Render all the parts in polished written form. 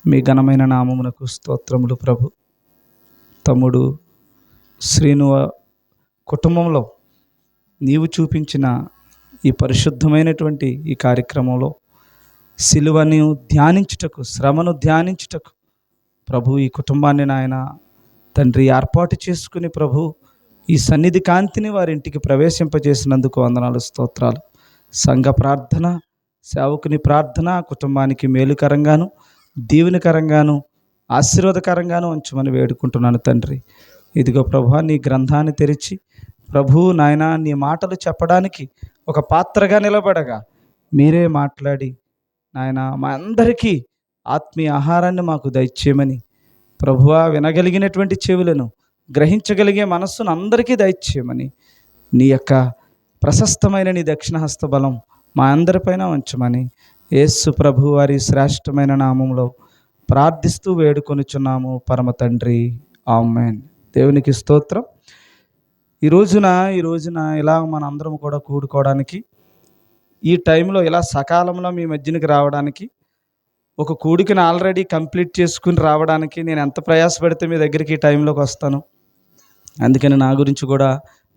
మీ ఘనమైన నామమునకు స్తోత్రములు ప్రభు. తమ్ముడు శ్రీను కుటుంబంలో నీవు చూపించిన ఈ పరిశుద్ధమైనటువంటి ఈ కార్యక్రమంలో సిలువను ధ్యానించుటకు, శ్రమను ధ్యానించుటకు ప్రభు ఈ కుటుంబాన్ని నాయన తండ్రి ఏర్పాటు చేసుకుని ప్రభు ఈ సన్నిధి కాంతిని వారి ఇంటికి ప్రవేశింపజేసినందుకు వందనాలు, స్తోత్రాలు. సంఘ ప్రార్థన, సేవకుని ప్రార్థన కుటుంబానికి మేలుకరంగాను, దీవెనకరంగాను, ఆశీర్వాదకరంగాను ఉంచమని వేడుకుంటున్నాను తండ్రి. ఇదిగో ప్రభు, నీ గ్రంథాన్ని తెరిచి ప్రభు నాయన నీ మాటలు చెప్పడానికి ఒక పాత్రగా నిలబడగా మీరే మాట్లాడి నాయన మా అందరికీ ఆత్మీయ ఆహారాన్ని మాకు దయచేయమని ప్రభువా, వినగలిగినటువంటి చెవులను, గ్రహించగలిగే మనస్సును అందరికీ దయచేయమని నీ యొక్క ప్రశస్తమైన నీ దక్షిణహస్త బలం మా అందరిపైన ఉంచమని యేసు ప్రభు వారి శ్రేష్టమైన నామంలో ప్రార్థిస్తూ వేడుకొనుచున్నాము పరమ తండ్రి, ఆమేన్. దేవునికి స్తోత్రం. ఈ రోజున ఇలా మన అందరం కూడా కూడుకోవడానికి, ఈ టైంలో ఇలా సకాలంలో మీ మధ్యనికి రావడానికి, ఒక కూడికను ఆల్రెడీ కంప్లీట్ చేసుకుని రావడానికి నేను ఎంత ప్రయాసపడితే మీ దగ్గరికి ఈ టైంలోకి వస్తాను. అందుకని నా గురించి కూడా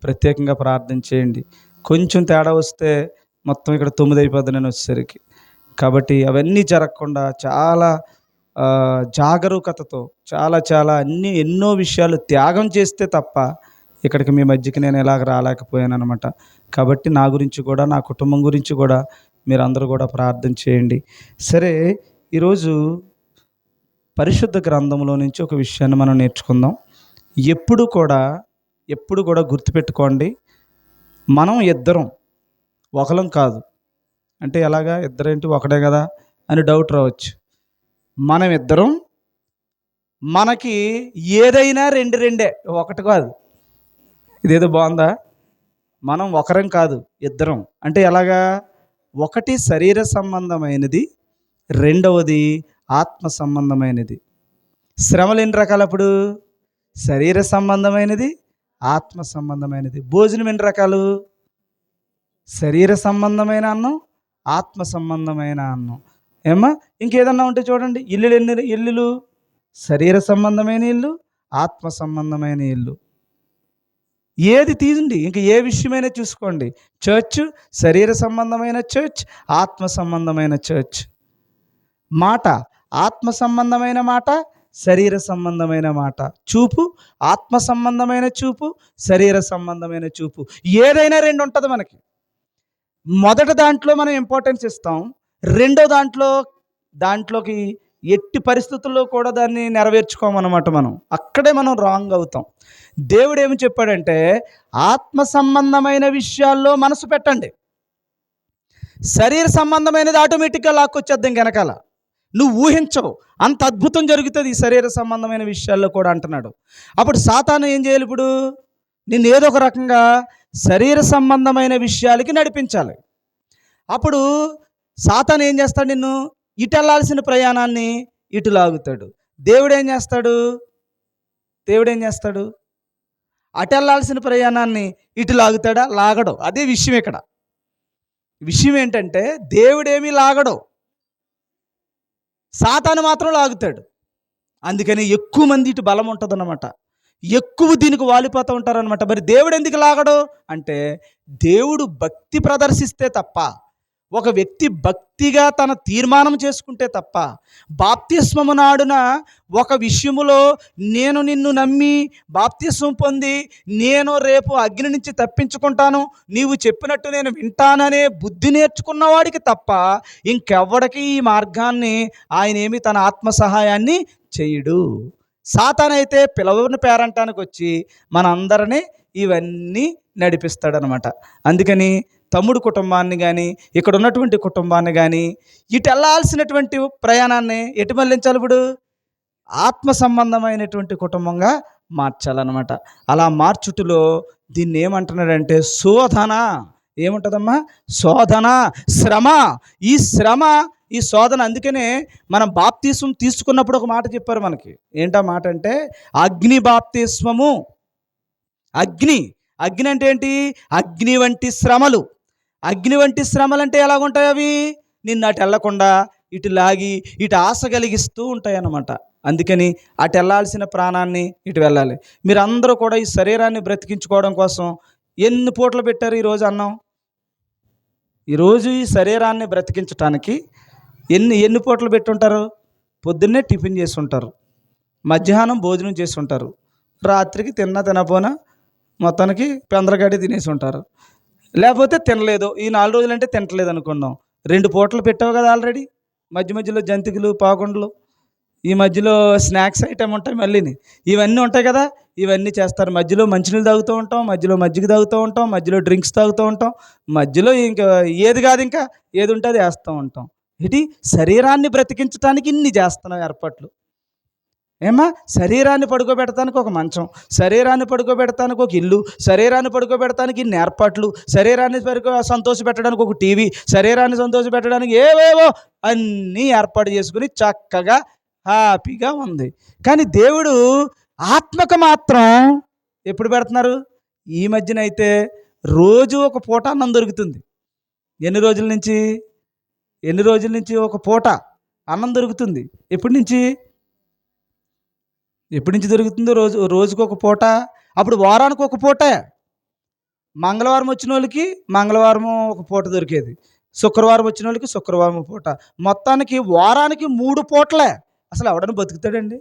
ప్రత్యేకంగా ప్రార్థన చేయండి. కొంచెం తేడా వస్తే మొత్తం ఇక్కడ 9 అయిపోద్ది నేను వచ్చేసరికి. కాబట్టి అవన్నీ జరగకుండా చాలా జాగరూకతతో చాలా ఎన్నో విషయాలు త్యాగం చేస్తే తప్ప ఇక్కడికి మీ మధ్యకి నేను ఎలాగ రాలేకపోయాను అనమాట. కాబట్టి నా గురించి కూడా, నా కుటుంబం గురించి కూడా మీరందరూ కూడా ప్రార్థన చేయండి. సరే, ఈరోజు పరిశుద్ధ గ్రంథంలో నుంచి ఒక విషయాన్ని మనం నేర్చుకుందాం. ఎప్పుడు కూడా గుర్తుపెట్టుకోండి, మనం ఇద్దరం ఒకలం కాదు. అంటే ఎలాగా ఇద్దరేంటి, ఒకటే కదా అని డౌట్ రావచ్చు. మనం ఇద్దరం, మనకి ఏదైనా రెండే, ఒకటి కాదు. ఇదేదో బాగుందా? మనం ఒకరం కాదు, ఇద్దరం. అంటే ఎలాగా? ఒకటి శరీర సంబంధమైనది, రెండవది ఆత్మ సంబంధమైనది. శ్రమలు ఎన్ని రకాలు అప్పుడు? శరీర సంబంధమైనది, ఆత్మ సంబంధమైనది. భోజనం ఎన్ని రకాలు? శరీర సంబంధమైన అన్నం, ఆత్మ సంబంధమైన అన్నం. ఏమ్మా, ఇంకేదన్నా ఉంటే చూడండి. ఇల్లులు శరీర సంబంధమైన ఇల్లు, ఆత్మ సంబంధమైన ఇల్లు. ఏది తీయండి, ఇంక ఏ విషయమైనా చూసుకోండి. చర్చ్ శరీర సంబంధమైన చర్చ్, ఆత్మ సంబంధమైన చర్చ్. మాట ఆత్మ సంబంధమైన మాట, శరీర సంబంధమైన మాట. చూపు ఆత్మ సంబంధమైన చూపు, శరీర సంబంధమైన చూపు. ఏదైనా రెండు ఉంటుంది మనకి. మొదటి దాంట్లో మనం ఇంపార్టెన్స్ ఇస్తాం, రెండో దాంట్లోకి ఎట్టి పరిస్థితుల్లో కూడా దాన్ని నెరవేర్చుకోమన్నమాట. అక్కడే మనం రాంగ్ అవుతాం. దేవుడు ఏమి చెప్పాడంటే, ఆత్మ సంబంధమైన విషయాల్లో మనసు పెట్టండి, శరీర సంబంధమైనది ఆటోమేటిక్గా లాక్కొచ్చేద్దాం వెనకాల. నువ్వు ఊహించవు, అంత అద్భుతం జరుగుతుంది ఈ శరీర సంబంధమైన విషయాల్లో కూడా అంటున్నాడు. అప్పుడు సాతాను ఏం చేయాలి? ఇప్పుడు నిన్ను ఏదో ఒక రకంగా శరీర సంబంధమైన విషయాలకి నడిపించాలి. అప్పుడు సాతాను ఏం చేస్తాడు? నిన్ను ఇటు వెళ్ళాల్సిన ప్రయాణాన్ని ఇటు లాగుతాడు. దేవుడు ఏం చేస్తాడు? అటు వెళ్ళాల్సిన ప్రయాణాన్ని ఇటు లాగుతాడా? లాగడు. అదే విషయం ఇక్కడ. విషయం ఏంటంటే, దేవుడేమీ లాగడు, సాతాను మాత్రం లాగుతాడు. అందుకని ఎక్కువ మంది ఇటు బలం ఉంటుందన్నమాట, ఎక్కువ దీనికి వాలిపోతూ ఉంటారనమాట. మరి దేవుడు ఎందుకు లాగడు అంటే, దేవుడు భక్తి ప్రదర్శిస్తే తప్ప, ఒక వ్యక్తి భక్తిగా తన తీర్మానం చేసుకుంటే తప్ప, బాప్తిస్మము నాడున ఒక విషయములో నేను నిన్ను నమ్మి బాప్తిస్మం పొంది నేను రేపు అగ్ని నుంచి తప్పించుకుంటాను, నీవు చెప్పినట్టు నేను వింటాననే బుద్ధి నేర్చుకున్నవాడికి తప్ప ఇంకెవ్వడికి ఈ మార్గాన్ని ఆయనేమి తన ఆత్మ సహాయాన్ని చేయడు. సాతానైతే పిలవని పేరంటానికి వచ్చి మనందరినీ ఇవన్నీ నడిపిస్తాడనమాట. అందుకని తమ్ముడు కుటుంబాన్ని కానీ, ఇక్కడ ఉన్నటువంటి కుటుంబాన్ని కానీ, ఇటు వెళ్ళాల్సినటువంటి ప్రయాణాన్ని ఎటు మళ్ళించాలి? ఇప్పుడు ఆత్మ సంబంధమైనటువంటి కుటుంబంగా మార్చాలన్నమాట. అలా మార్చుటలో దీన్ని ఏమంటున్నాడంటే శోధన. ఏముంటుందమ్మా? శోధన, శ్రమ. ఈ శోధన. అందుకనే మనం బాప్తిస్మం తీసుకున్నప్పుడు ఒక మాట చెప్పారు మనకి. ఏంటా మాట అంటే, అగ్ని బాప్తిస్మము. అగ్ని అంటే ఏంటి? అగ్ని వంటి శ్రమలు. అగ్ని వంటి శ్రమలు అంటే ఎలాగుంటాయి? అవి నిన్ను అటు వెళ్లకుండా ఇటు లాగి ఇటు ఆశ కలిగిస్తూ ఉంటాయి అన్నమాట. అందుకని అటు వెళ్ళాల్సిన ప్రాణాన్ని ఇటు వెళ్ళాలి. మీరందరూ కూడా ఈ శరీరాన్ని బ్రతికించుకోవడం కోసం ఎన్ని పూటలు పెట్టారు ఈరోజు అన్నం? ఈరోజు ఈ శరీరాన్ని బ్రతికించటానికి ఎన్ని పూటలు పెట్టుంటారు? పొద్దున్నే టిఫిన్ చేసి ఉంటారు, మధ్యాహ్నం భోజనం చేసి ఉంటారు, రాత్రికి తినపోయినా మొత్తానికి పెందరగడ్డి తినేసి ఉంటారు. లేకపోతే తినలేదు, ఈ 4 రోజులంటే తినట్లేదు అనుకున్నాం, 2 పూటలు పెట్టావు కదా ఆల్రెడీ. మధ్యలో జంతికలు, పాకుండలు, ఈ మధ్యలో స్నాక్స్ ఐటమ్ ఉంటాయి, మళ్ళీని ఇవన్నీ ఉంటాయి కదా, ఇవన్నీ చేస్తారు. మధ్యలో మంచినీళ్ళు తాగుతూ ఉంటాం, మధ్యలో మజ్జిగ తాగుతూ ఉంటాం, మధ్యలో డ్రింక్స్ తాగుతూ ఉంటాం, మధ్యలో ఇంకా ఏది కాదు ఇంకా ఏది ఉంటే అది వేస్తూ ఉంటాం. ఇది శరీరాన్ని బ్రతికించడానికి ఇన్ని చేస్తున్నాం ఏర్పాట్లు. శరీరాన్ని పడుకోబెడతానికి ఒక మంచం, శరీరాన్ని పడుకోబెడతానికి ఒక ఇల్లు, శరీరాన్ని పడుకోబెడతానికి ఇన్ని ఏర్పాట్లు, శరీరాన్ని సంతోషపెట్టడానికి ఒక టీవీ, శరీరాన్ని సంతోషపెట్టడానికి ఏవేవో అన్నీ ఏర్పాటు చేసుకుని చక్కగా హ్యాపీగా ఉంది. కానీ దేవుడు ఆత్మకు మాత్రం ఎప్పుడు పెడుతున్నారు? ఈ మధ్యన అయితే రోజు ఒక పూట అన్నం దొరుకుతుంది. ఎన్ని రోజుల నుంచి ఒక పూట అన్నం దొరుకుతుంది. ఎప్పటి నుంచి దొరుకుతుందో? రోజుకు ఒక పూట. అప్పుడు వారానికి ఒక పూట. మంగళవారం వచ్చిన వాళ్ళకి మంగళవారం ఒక పూట దొరికేది, శుక్రవారం వచ్చిన వాళ్ళకి శుక్రవారం ఒక పూట, మొత్తానికి వారానికి 3 పూటలే. అసలు ఎవడన్నా బతుకుతాడండి?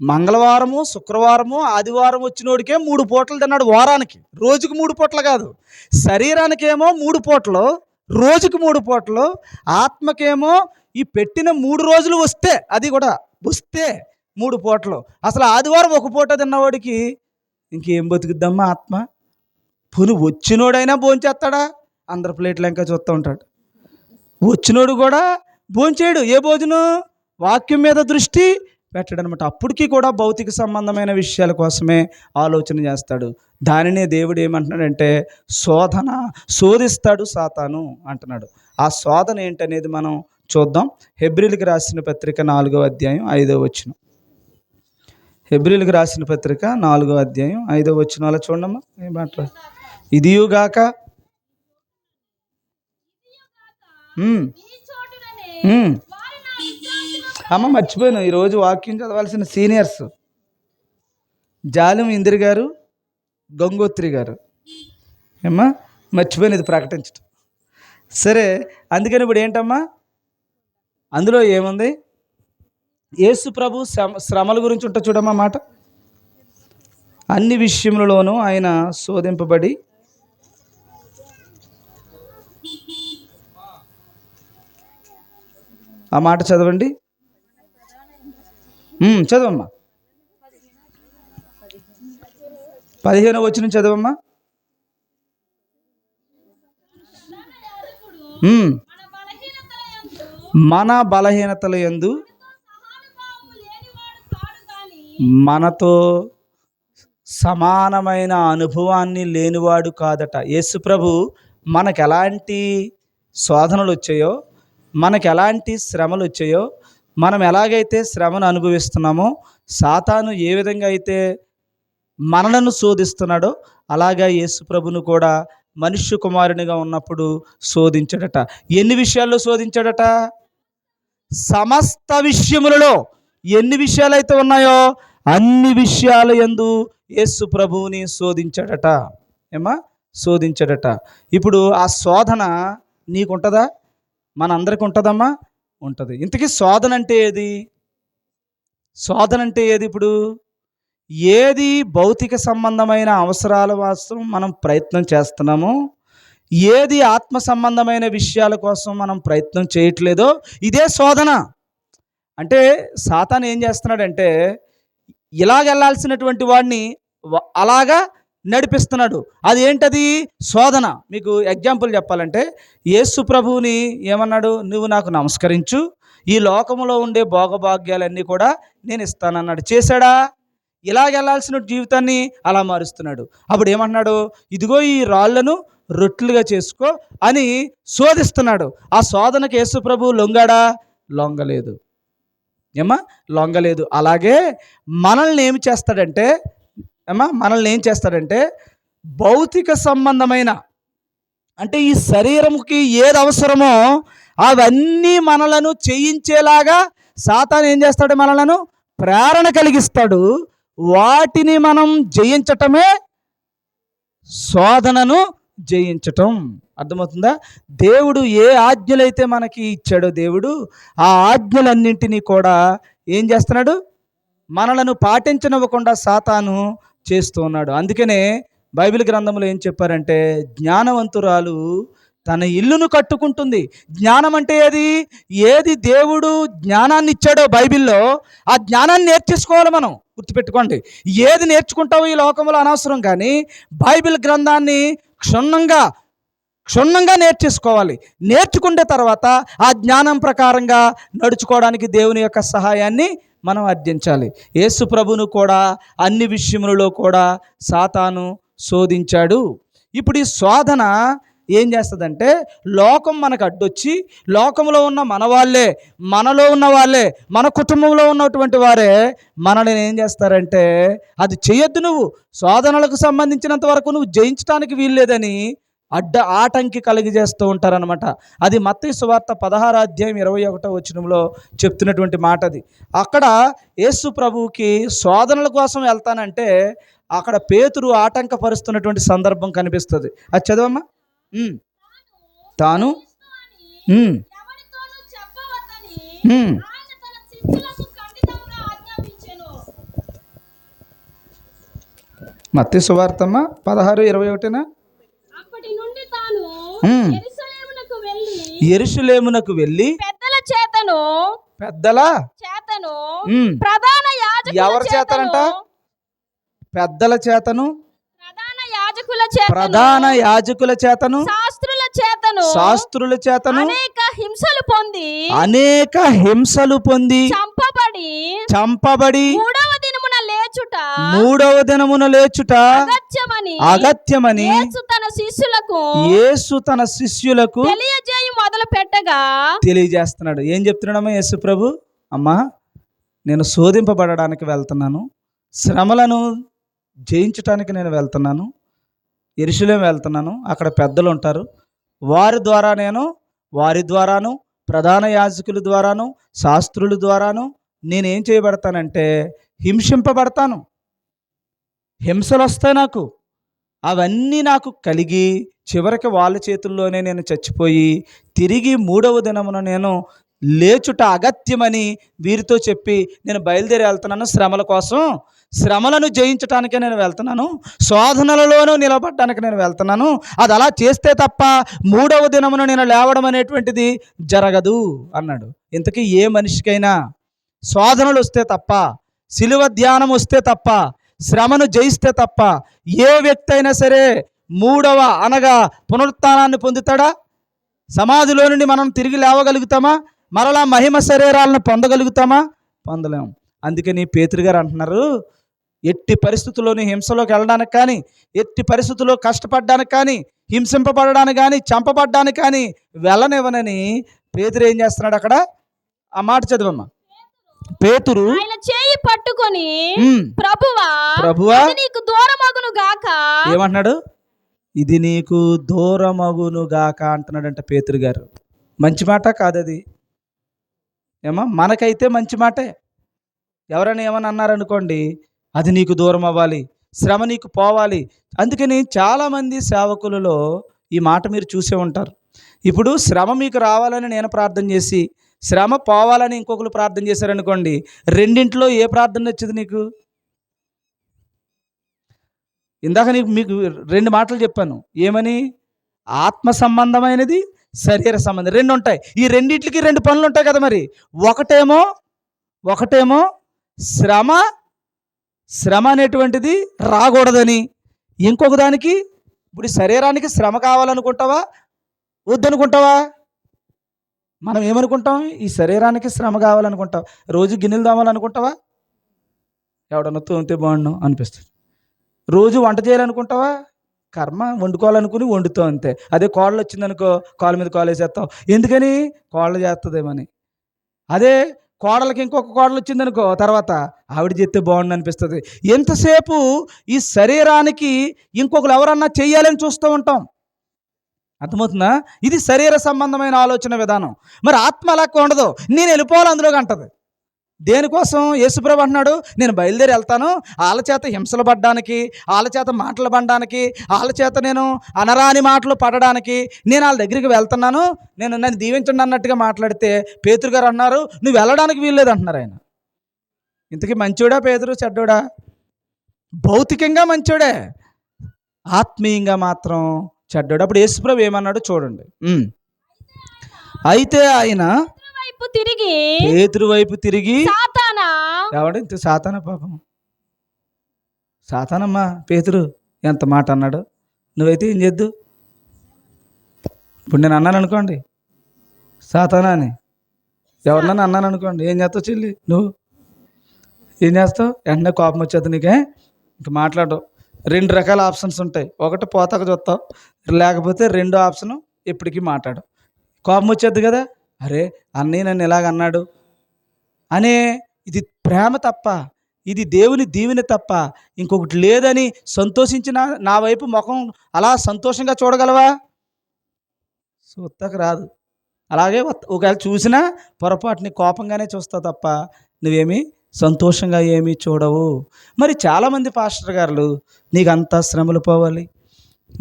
మంగళవారము, శుక్రవారము, ఆదివారం వచ్చినోడికే 3 పూటలు తిన్నాడు వారానికి. రోజుకు 3 పూటలు కాదు. శరీరానికేమో 3 పూటలు, రోజుకు 3 పూటలు. ఆత్మకేమో ఈ పెట్టిన 3 రోజులు వస్తే, అది కూడా వస్తే 3 పూటలు. అసలు ఆదివారం ఒక పూట తిన్నవాడికి ఇంకేం బతుకుద్దమ్మా ఆత్మ? పోనీ వచ్చినోడైనా భోంచేస్తాడా? అందరి ప్లేట్లు ఇంకా చూస్తూ ఉంటాడు. వచ్చినోడు కూడా భోంచేయడు. ఏ భోజనం? వాక్యం మీద దృష్టి పెట్టడనమాట. అప్పటికీ కూడా భౌతిక సంబంధమైన విషయాల కోసమే ఆలోచన చేస్తాడు. దానినే దేవుడు ఏమంటున్నాడంటే శోధిస్తాడు సాతాను అంటున్నాడు. ఆ శోధన ఏంటనేది మనం చూద్దాం. హెబ్రీయులకు రాసిన పత్రిక 4వ అధ్యాయం 5వ వచనం. హెబ్రీయులకు రాసిన పత్రిక 4వ అధ్యాయం 5వ వచనం. అలా చూడమ్మా, ఏమంటారు? ఇదియుగాక అమ్మ మర్చిపోయాను, ఈరోజు వాక్యం చదవాల్సిన సీనియర్స్ జాలిం ఇందిరి గారు, గంగోత్రి గారు. ఏమ్మా మర్చిపోయాను ఇది ప్రకటించడం. సరే, అందుకని ఇప్పుడు ఏంటమ్మా అందులో ఏముంది? యేసు ప్రభు శ్రమల గురించి ఉంటా చూడమ్మా మాట. అన్ని విషయములలోనూ ఆయన శోధింపబడి ఆ మాట చదవండి. చదవమ్మా. 15వ వచనం చదవమ్మా. మన బలహీనతల యందు మనతో సమానమైన అనుభవాన్ని లేనివాడు కాదట. యేసు ప్రభు మనకు ఎలాంటి శోధనలు వచ్చాయో, మనకు ఎలాంటి శ్రమలు వచ్చాయో, మనం ఎలాగైతే శ్రమను అనుభవిస్తున్నామో, సాతాను ఏ విధంగా అయితే మనలను శోధిస్తున్నాడో అలాగా యేసు ప్రభును కూడా మనుష్య కుమారునిగా ఉన్నప్పుడు శోధించాడట. ఎన్ని విషయాల్లో శోధించాడట? సమస్త విషయములలో ఎన్ని విషయాలైతే ఉన్నాయో అన్ని విషయాల యందు యేసు ప్రభువుని శోధించాడట. శోధించాడట. ఇప్పుడు ఆ శోధన నీకుంటుందా? మనందరికీ ఉంటుందమ్మా? ఉంటుంది. ఇంతకీ శోధన అంటే ఏది? ఇప్పుడు ఏది భౌతిక సంబంధమైన అవసరాల కోసం మనం ప్రయత్నం చేస్తున్నామో, ఏది ఆత్మ సంబంధమైన విషయాల కోసం మనం ప్రయత్నం చేయట్లేదో ఇదే శోధన. అంటే సాతాను ఏం చేస్తున్నాడంటే ఇలాగెళ్ళాల్సినటువంటి వాడిని అలాగా నడిపిస్తున్నాడు. అది ఏంటది? శోధన. మీకు ఎగ్జాంపుల్ చెప్పాలంటే యేసు ప్రభువుని ఏమన్నాడు? నువ్వు నాకు నమస్కరించు, ఈ లోకంలో ఉండే భోగభాగ్యాలన్నీ కూడా నేను ఇస్తానన్నాడు. చేశాడా? ఇలాగెళ్ళాల్సిన జీవితాన్ని అలా మారుస్తున్నాడు. అప్పుడు ఏమంటున్నాడు? ఇదిగో ఈ రాళ్లను రొట్టెలుగా చేసుకో అని శోధిస్తున్నాడు. ఆ శోధనకు యేసు ప్రభువు లొంగాడా? లొంగలేదు. లొంగలేదు. అలాగే మనల్ని ఏం చేస్తాడంటే భౌతిక సంబంధమైన, అంటే ఈ శరీరంకి ఏది అవసరమో అవన్నీ మనలను చేయించేలాగా సాతాను ఏం చేస్తాడు? మనలను ప్రేరణ కలిగిస్తాడు. వాటిని మనం జయించటమే శోధనను జయించటం. అర్థమవుతుందా? దేవుడు ఏ ఆజ్ఞలైతే మనకి ఇచ్చాడో దేవుడు ఆ ఆజ్ఞలన్నింటినీ కూడా ఏం చేస్తున్నాడు? మనలను పాటించనివ్వకుండా సాతాను చేస్తూ ఉన్నాడు. అందుకనే బైబిల్ గ్రంథంలో ఏం చెప్పారంటే, జ్ఞానవంతురాలు తన ఇల్లును కట్టుకుంటుంది. జ్ఞానం అంటే ఏది దేవుడు జ్ఞానాన్ని ఇచ్చాడో బైబిల్లో ఆ జ్ఞానాన్ని నేర్చేసుకోవాలి. మనం గుర్తుపెట్టుకోండి, ఏది నేర్చుకుంటావో ఈ లోకంలో అనవసరం, కానీ బైబిల్ గ్రంథాన్ని క్షుణ్ణంగా నేర్చేసుకోవాలి. నేర్చుకునే తర్వాత ఆ జ్ఞానం ప్రకారంగా నడుచుకోవడానికి దేవుని యొక్క సహాయాన్ని మనం అర్థించాలి. యేసు ప్రభువును కూడా అన్ని విషయములలో కూడా సాతాను శోధించాడు. ఇప్పుడు ఈ శోధన ఏం చేస్తుందంటే, లోకం మనకు అడ్డొచ్చి లోకంలో ఉన్న మనలో ఉన్న వాళ్ళే, మన కుటుంబంలో ఉన్నటువంటి వారే మనల్ని ఏం చేస్తారంటే, అది చేయొద్దు, నువ్వు శోధనలకు సంబంధించినంత వరకు నువ్వు జయించడానికి వీల్లేదని ఆటంకి కలిగజేస్తూ ఉంటారనమాట. అది మత్తయి సువార్త 16:21 చెప్తున్నటువంటి మాట అది. అక్కడ యేసు ప్రభువుకి శోధనల కోసం వెళ్తానంటే అక్కడ పేతురు ఆటంకపరుస్తున్నటువంటి సందర్భం కనిపిస్తుంది. అది చదవమ్మా. తాను మత్తయి సువార్తమ్మ 16:21. యెరూషలేమునకు వెళ్ళి పెద్దల చేతను ఎవరి చేతనంట? పెద్దల చేతను, ప్రధాన యాజకుల చేతను, శాస్త్రుల చేతను అనేక హింసలు పొంది చంపబడి మూడవ దినమున లేచుట అగత్యమని యేసు తన శిష్యులకు తెలియజేస్తున్నాడు. ఏం చెప్తున్నాడమ్మా యేసు ప్రభు? అమ్మా, నేను శోధింపబడడానికి వెళ్తున్నాను, శ్రమలను జయించడానికి నేను వెళ్తున్నాను, యెరూషలేము వెళ్తున్నాను. అక్కడ పెద్దలు ఉంటారు, వారి ద్వారాను ప్రధాన యాజకుల ద్వారాను శాస్త్రుల ద్వారాను నేనేం చేయబడతానంటే హింసింపబడతాను. హింసలు వస్తాయి నాకు, అవన్నీ నాకు కలిగి చివరికి వాళ్ళ చేతుల్లోనే నేను చచ్చిపోయి తిరిగి మూడవ దినమున నేను లేచుట అగత్యమని వీరితో చెప్పి నేను బయలుదేరి వెళ్తున్నాను. శ్రమల కోసం, శ్రమలను జయించటానికే నేను వెళ్తున్నాను, శోధనలలోనూ నిలబడడానికి నేను వెళ్తున్నాను. అది అలా చేస్తే తప్ప మూడవ దినమున నేను లేవడం అనేటువంటిది జరగదు అన్నాడు. ఇంతకీ ఏ మనిషికైనా శోధనలు వస్తే తప్ప, సిలువ ధ్యానం వస్తే తప్ప, శ్రమను జయిస్తే తప్ప ఏ వ్యక్తి అయినా సరే మూడవ అనగా పునరుత్థానాన్ని పొందుతాడా? సమాధిలో నుండి మనం తిరిగి లేవగలుగుతామా? మరలా మహిమ శరీరాలను పొందగలుగుతామా? పొందలేము. అందుకని పేతురు గారు అంటున్నారు, ఎట్టి పరిస్థితుల్లోని హింసలోకి వెళ్ళడానికి కానీ, ఎట్టి పరిస్థితుల్లో కష్టపడడానికి కానీ, హింసింపబడడానికి కానీ, చంపబడ్డానికి కానీ వెళ్ళనివ్వనని పేతురు ఏం చేస్తున్నాడు? అక్కడ ఆ మాట చదవమ్మా. పేతురు ఆయన చేయి పట్టుకొని ప్రభువా నీకు దూరమగును గాక ఏమంటున్నాడు? ఇది నీకు దూరమగును గాక అంటున్నాడంట పేతురు గారు. మంచి మాట కాదది ఏమా? మనకైతే మంచి మాటే. ఎవరైనా ఏమని అన్నారనుకోండి, అది నీకు దూరం అవ్వాలి, శ్రమ నీకు పోవాలి. అందుకని చాలామంది సేవకులలో ఈ మాట మీరు చూసే ఉంటారు. ఇప్పుడు శ్రమ మీకు రావాలని నేను ప్రార్థన చేసి, శ్రమ పోవాలని ఇంకొకరు ప్రార్థన చేశారనుకోండి, రెండింటిలో ఏ ప్రార్థన వచ్చింది నీకు? ఇందాక మీకు 2 మాటలు చెప్పాను. ఏమని? ఆత్మ సంబంధమైనది, శరీర సంబంధం, 2 ఉంటాయి. ఈ రెండింటికి 2 పనులు ఉంటాయి కదా. మరి ఒకటేమో శ్రమ అనేటువంటిది రాకూడదని, ఇంకొక దానికి ఇప్పుడు శరీరానికి శ్రమ కావాలనుకుంటావా వద్దనుకుంటావా? మనం ఏమనుకుంటాం? ఈ శరీరానికి శ్రమ కావాలనుకుంటాం. రోజు గిన్నెలు దామాలనుకుంటావా? ఎవడన్నా తోమితే బాగుండు అనిపిస్తుంది. రోజు వంట చేయాలనుకుంటావా? కర్మ, వండుకోవాలనుకుని వండుతావు అంతే. అదే కోడలు వచ్చిందనుకో, కాళ్ళ మీద కాలు వేసేస్తావు. ఎందుకని? కోడలు చేస్తుందేమని. అదే కోడలకి ఇంకొక కోడలు వచ్చిందనుకో, తర్వాత ఆవిడ చేస్తే బాగుండు అనిపిస్తుంది. ఎంతసేపు ఈ శరీరానికి ఇంకొకరు ఎవరన్నా చెయ్యాలని చూస్తూ ఉంటాం. అర్థమవుతుందా? ఇది శరీర సంబంధమైన ఆలోచన విధానం. మరి ఆత్మ అలా ఉండదు. నేను వెళ్ళిపోవాలి అందులోకి అంటది. దేనికోసం? యేసుప్రభు అంటున్నాడు, నేను బయలుదేరి వెళ్తాను, వాళ్ళ చేత హింసలు పడడానికి, వాళ్ళ చేత మాటలు పడడానికి, వాళ్ళ చేత నేను అనరాని మాటలు పడడానికి నేను వాళ్ళ దగ్గరికి వెళ్తున్నాను, నన్ను దీవించండి అన్నట్టుగా మాట్లాడితే పేతురు గారు అన్నారు, నువ్వు వెళ్ళడానికి వీల్లేదు అంటున్నారు ఆయన. ఇంతకీ మంచోడా పేతురు, చెడ్డోడా? భౌతికంగా మంచోడే, ఆత్మీయంగా మాత్రం చెడ్డోడు. అప్పుడు యేసుప్రభు ఏమన్నాడు చూడండి. అయితే ఆయన పేతురు వైపు తిరిగి సాతానా, ఎవడంత సాతానా పాపం, సాతానమ్మా పేతురు ఎంత మాట అన్నాడు. నువ్వైతే ఏం చేద్దు? ఇప్పుడు నేను అన్నాను అనుకోండి సాతానా అని, ఎవరినన్నా అన్నాను అనుకోండి, ఏం చేస్తావు చెల్లి? నువ్వు ఏం చేస్తావు? వెంటనే కోపం వచ్చేది నీకే, ఇంక మాట్లాడవు. 2 రకాల ఆప్షన్స్ ఉంటాయి. ఒకటి పోతాక చూస్తావు, లేకపోతే రెండో ఆప్షను ఎప్పటికీ మాట్లాడు. కోపం వచ్చేది కదా, అరే అన్నయ్య నన్ను ఇలాగ అన్నాడు అనే, ఇది ప్రేమ తప్ప, ఇది దేవుని దీవెన తప్ప ఇంకొకటి లేదని సంతోషించిన నా వైపు ముఖం అలా సంతోషంగా చూడగలవా? చూస్తాక రాదు. అలాగే ఒకవేళ చూసినా పొరపాటుని కోపంగానే చూస్తావు తప్ప నువ్వేమీ సంతోషంగా ఏమీ చూడవు. మరి చాలామంది పాస్టర్ గారులు నీకంతా శ్రమలు పోవాలి,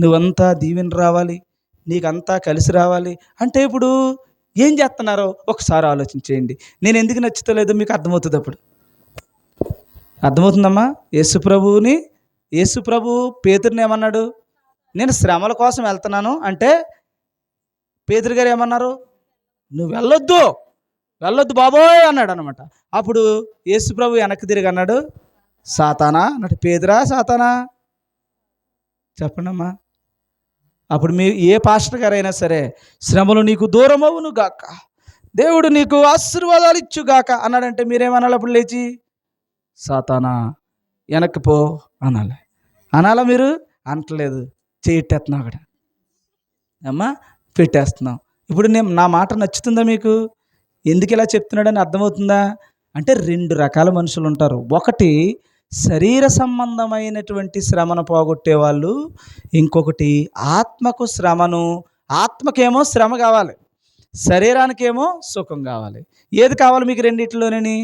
నువ్వంతా దీవెన రావాలి, నీకంతా కలిసి రావాలి అంటే ఇప్పుడు ఏం చేస్తున్నారో ఒకసారి ఆలోచించేయండి. నేను ఎందుకు నచ్చుతలేదో మీకు అర్థమవుతుంది. అప్పుడు అర్థమవుతుందమ్మా. యేసుప్రభు పేతురుని ఏమన్నాడు? నేను శ్రమల కోసం వెళ్తున్నాను అంటే పేతురు గారు ఏమన్నారు? నువ్వు వెళ్ళొద్దు బాబోయ్ అన్నాడు అనమాట. అప్పుడు యేసుప్రభు వెనక్కి తిరిగి అన్నాడు, సాతానా అన్నాడు. పేతురా సాతానా? చెప్పండమ్మా. అప్పుడు మీ ఏ పాస్టర్ గారైనా సరే, శ్రమలు నీకు దూరమవును గాక, దేవుడు నీకు ఆశీర్వాదాలు ఇచ్చుగాక అన్నాడంటే మీరేమనాలి? అప్పుడు లేచి సాతానా వెనక్కి పో అనాలి. అనాలా? మీరు అనట్లేదు, చేయట్టేస్తున్నావు అక్కడ అమ్మా, పెట్టేస్తున్నాం. ఇప్పుడు నా మాట నచ్చుతుందా మీకు? ఎందుకు ఇలా చెప్తున్నాడని అర్థమవుతుందా? అంటే 2 రకాల మనుషులు ఉంటారు. ఒకటి శరీర సంబంధమైనటువంటి శ్రమను పోగొట్టే వాళ్ళు, ఇంకొకటి ఆత్మకు శ్రమను, ఆత్మకేమో శ్రమ కావాలి, శరీరానికేమో సుఖం కావాలి. ఏది కావాలి మీకు రెండిట్లోనని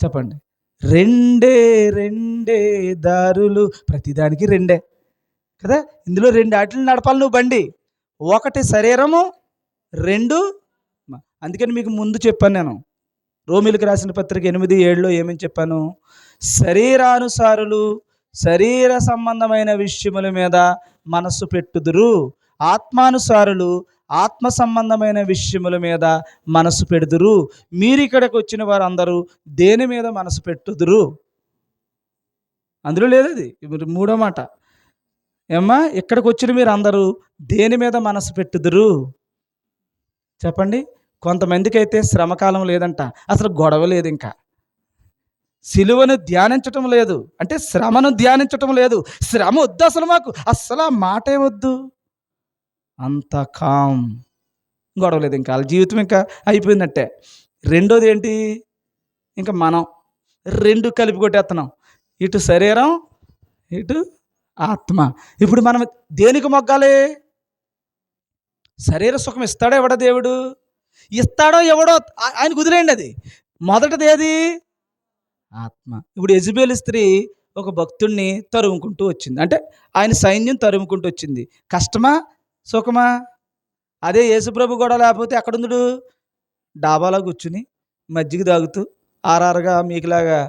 చెప్పండి? రెండే దారులు, ప్రతిదానికి 2 కదా. ఇందులో 2 ఆటలు నడపాలి నువ్వు బండి. ఒకటి శరీరము, 2 అందుకని మీకు ముందు చెప్పాను నేను, రోమీలకు రాసిన పత్రిక 8:7 ఏమని చెప్పాను? శరీరానుసారులు శరీర సంబంధమైన విషయముల మీద మనస్సు పెట్టుదురు, ఆత్మానుసారులు ఆత్మ సంబంధమైన విషయముల మీద మనసు పెడుదురు. మీరు ఇక్కడికి వచ్చిన వారు అందరూ దేని మీద మనసు పెట్టుదురు? అందులో లేదు అది. ఇప్పుడు 3వ మాట ఏమ్మా, ఇక్కడికి వచ్చిన మీరు అందరూ దేని మీద మనసు పెట్టుదురు చెప్పండి. కొంతమందికి అయితే శ్రమకాలం లేదంట, అసలు గొడవ లేదు, ఇంకా సిలువను ధ్యానించటం లేదు, అంటే శ్రమను ధ్యానించటం లేదు. శ్రమ వద్దు అసలు, మాకు అస్సలు ఆ మాటే వద్దు, అంత కామ్, గొడవ లేదు, ఇంకా వాళ్ళ జీవితం ఇంకా అయిపోయిందంటే. రెండోది ఏంటి? ఇంకా మనం 2 కలిపి కొట్టేస్తున్నాం, ఇటు శరీరం ఇటు ఆత్మ. ఇప్పుడు మనం దేనికి మొగ్గాలి? శరీర సుఖం ఇస్తాడో ఎవడో దేవుడు? ఇస్తాడో ఎవడో ఆయన కుదిరేయండి. అది మొదటిది ఏది? ఆత్మ. ఇప్పుడు యెజబెలు స్త్రీ ఒక భక్తుడిని తరుముకుంటూ వచ్చింది, అంటే ఆయన సైన్యం తరుముకుంటూ వచ్చింది. కష్టమా సుఖమా? అదే యేసుప్రభు కూడా లేకపోతే ఎక్కడుందుడు? డాబాలో కూర్చుని మజ్జిగ తాగుతూ ఆరారుగా మీకులాగా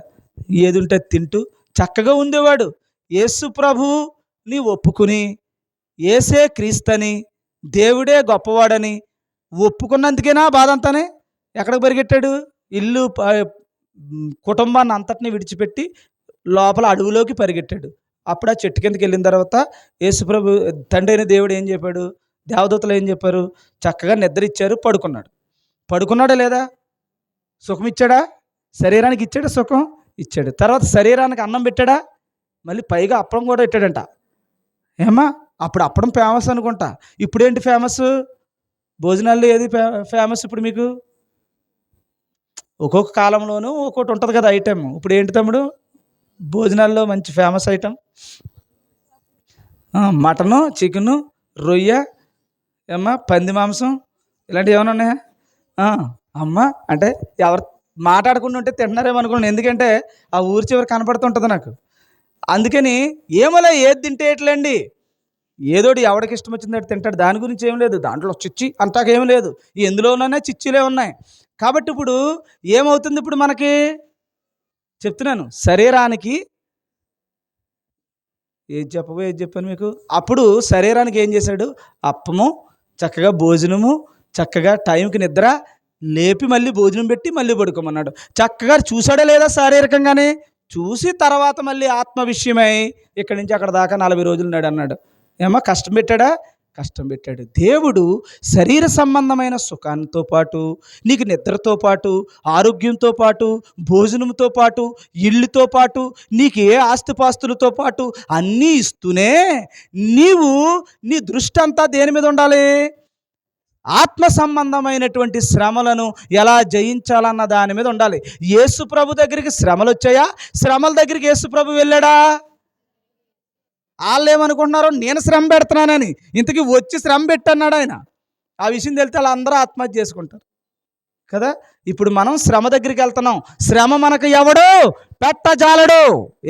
ఏది ఉంటే తింటూ చక్కగా ఉండేవాడు. యేసుప్రభుని ఒప్పుకుని యేసే క్రీస్తని, దేవుడే గొప్పవాడని ఒప్పుకున్నందుకేనా బాధ అంతానే? ఎక్కడికి పరిగెట్టాడు? ఇల్లు కుటుంబాన్ని అంతటిని విడిచిపెట్టి లోపల అడవిలోకి పరిగెట్టాడు. అప్పుడు ఆ చెట్టు కిందకి వెళ్ళిన తర్వాత యేసుప్రభు తండ్రి అయిన దేవుడు ఏం చెప్పాడు? దేవదూతలు ఏం చెప్పారు? చక్కగా నిద్ర ఇచ్చారు, పడుకున్నాడా లేదా? సుఖం ఇచ్చాడా? శరీరానికి ఇచ్చాడా? సుఖం ఇచ్చాడు. తర్వాత శరీరానికి అన్నం పెట్టాడా? మళ్ళీ పైగా అప్పడం కూడా పెట్టాడంట. ఏమా అప్పుడు అప్పడం ఫేమస్ అనుకుంటా. ఇప్పుడేంటి ఫేమస్? భోజనాల్లో ఏది ఫేమస్ ఇప్పుడు మీకు? ఒక్కొక్క కాలంలోనూ ఒక్కొక్కటి ఉంటుంది కదా ఐటెం. ఇప్పుడు ఏంటి తమ్ముడు భోజనాల్లో మంచి ఫేమస్ ఐటెం? మటను, చికెను, రొయ్య, ఏమ్మా పంది మాంసం ఇలాంటివి ఏమైనా ఉన్నాయా? ఆ, అమ్మ అంటే ఎవరు మాట్లాడకుండా ఉంటే తింటున్నారేమో అనుకున్నాను, ఎందుకంటే ఆ ఊరి చివరి కనపడుతుంటుంది నాకు. అందుకని ఏమోలే ఏది తింటే ఎట్లండి, ఏదోటి ఎవడికి ఇష్టం వచ్చింది తింటాడు, దాని గురించి ఏం లేదు, దాంట్లో చిచ్చి అంతాకేం లేదు, ఎందులోనైనా చిచ్చులే ఉన్నాయి. కాబట్టి ఇప్పుడు ఏమవుతుంది, ఇప్పుడు మనకి చెప్తున్నాను శరీరానికి ఏది చెప్పాను మీకు. అప్పుడు శరీరానికి ఏం చేశాడు, అప్పము, చక్కగా భోజనము, చక్కగా టైంకి నిద్ర, లేపి మళ్ళీ భోజనం పెట్టి మళ్ళీ పడుకోమన్నాడు. చక్కగా చూసాడా లేదా శారీరకంగానే, చూసి తర్వాత మళ్ళీ ఆత్మ విషయమై ఇక్కడి నుంచి అక్కడ దాకా 40 రోజులు నాడు అన్నాడు. ఏమో కష్టం పెట్టాడా, కష్టం పెట్టాడు. దేవుడు శరీర సంబంధమైన సుఖాంతో పాటు, నీకు నిద్రతో పాటు, ఆరోగ్యంతో పాటు, భోజనంతో పాటు, ఇళ్ళుతో పాటు, నీకు ఏ ఆస్తిపాస్తులతో పాటు అన్నీ ఇస్తూనే నీవు నీ దృష్టి అంతా దేని మీద ఉండాలి, ఆత్మ సంబంధమైనటువంటి శ్రమలను ఎలా జయించాలన్న దాని మీద ఉండాలి. యేసు ప్రభు దగ్గరికి శ్రమలు వచ్చాయా, శ్రమల దగ్గరికి యేసు ప్రభు వెళ్ళాడా? వాళ్ళు ఏమనుకుంటున్నారు, నేను శ్రమ పెడుతున్నానని, ఇంతకీ వచ్చి శ్రమ పెట్టన్నాడు ఆయన. ఆ విషయం తెలితే వాళ్ళు అందరూ ఆత్మహత్య చేసుకుంటారు కదా. ఇప్పుడు మనం శ్రమ దగ్గరికి వెళ్తున్నాం, శ్రమ మనకు ఎవడు పెట్టజాలడు.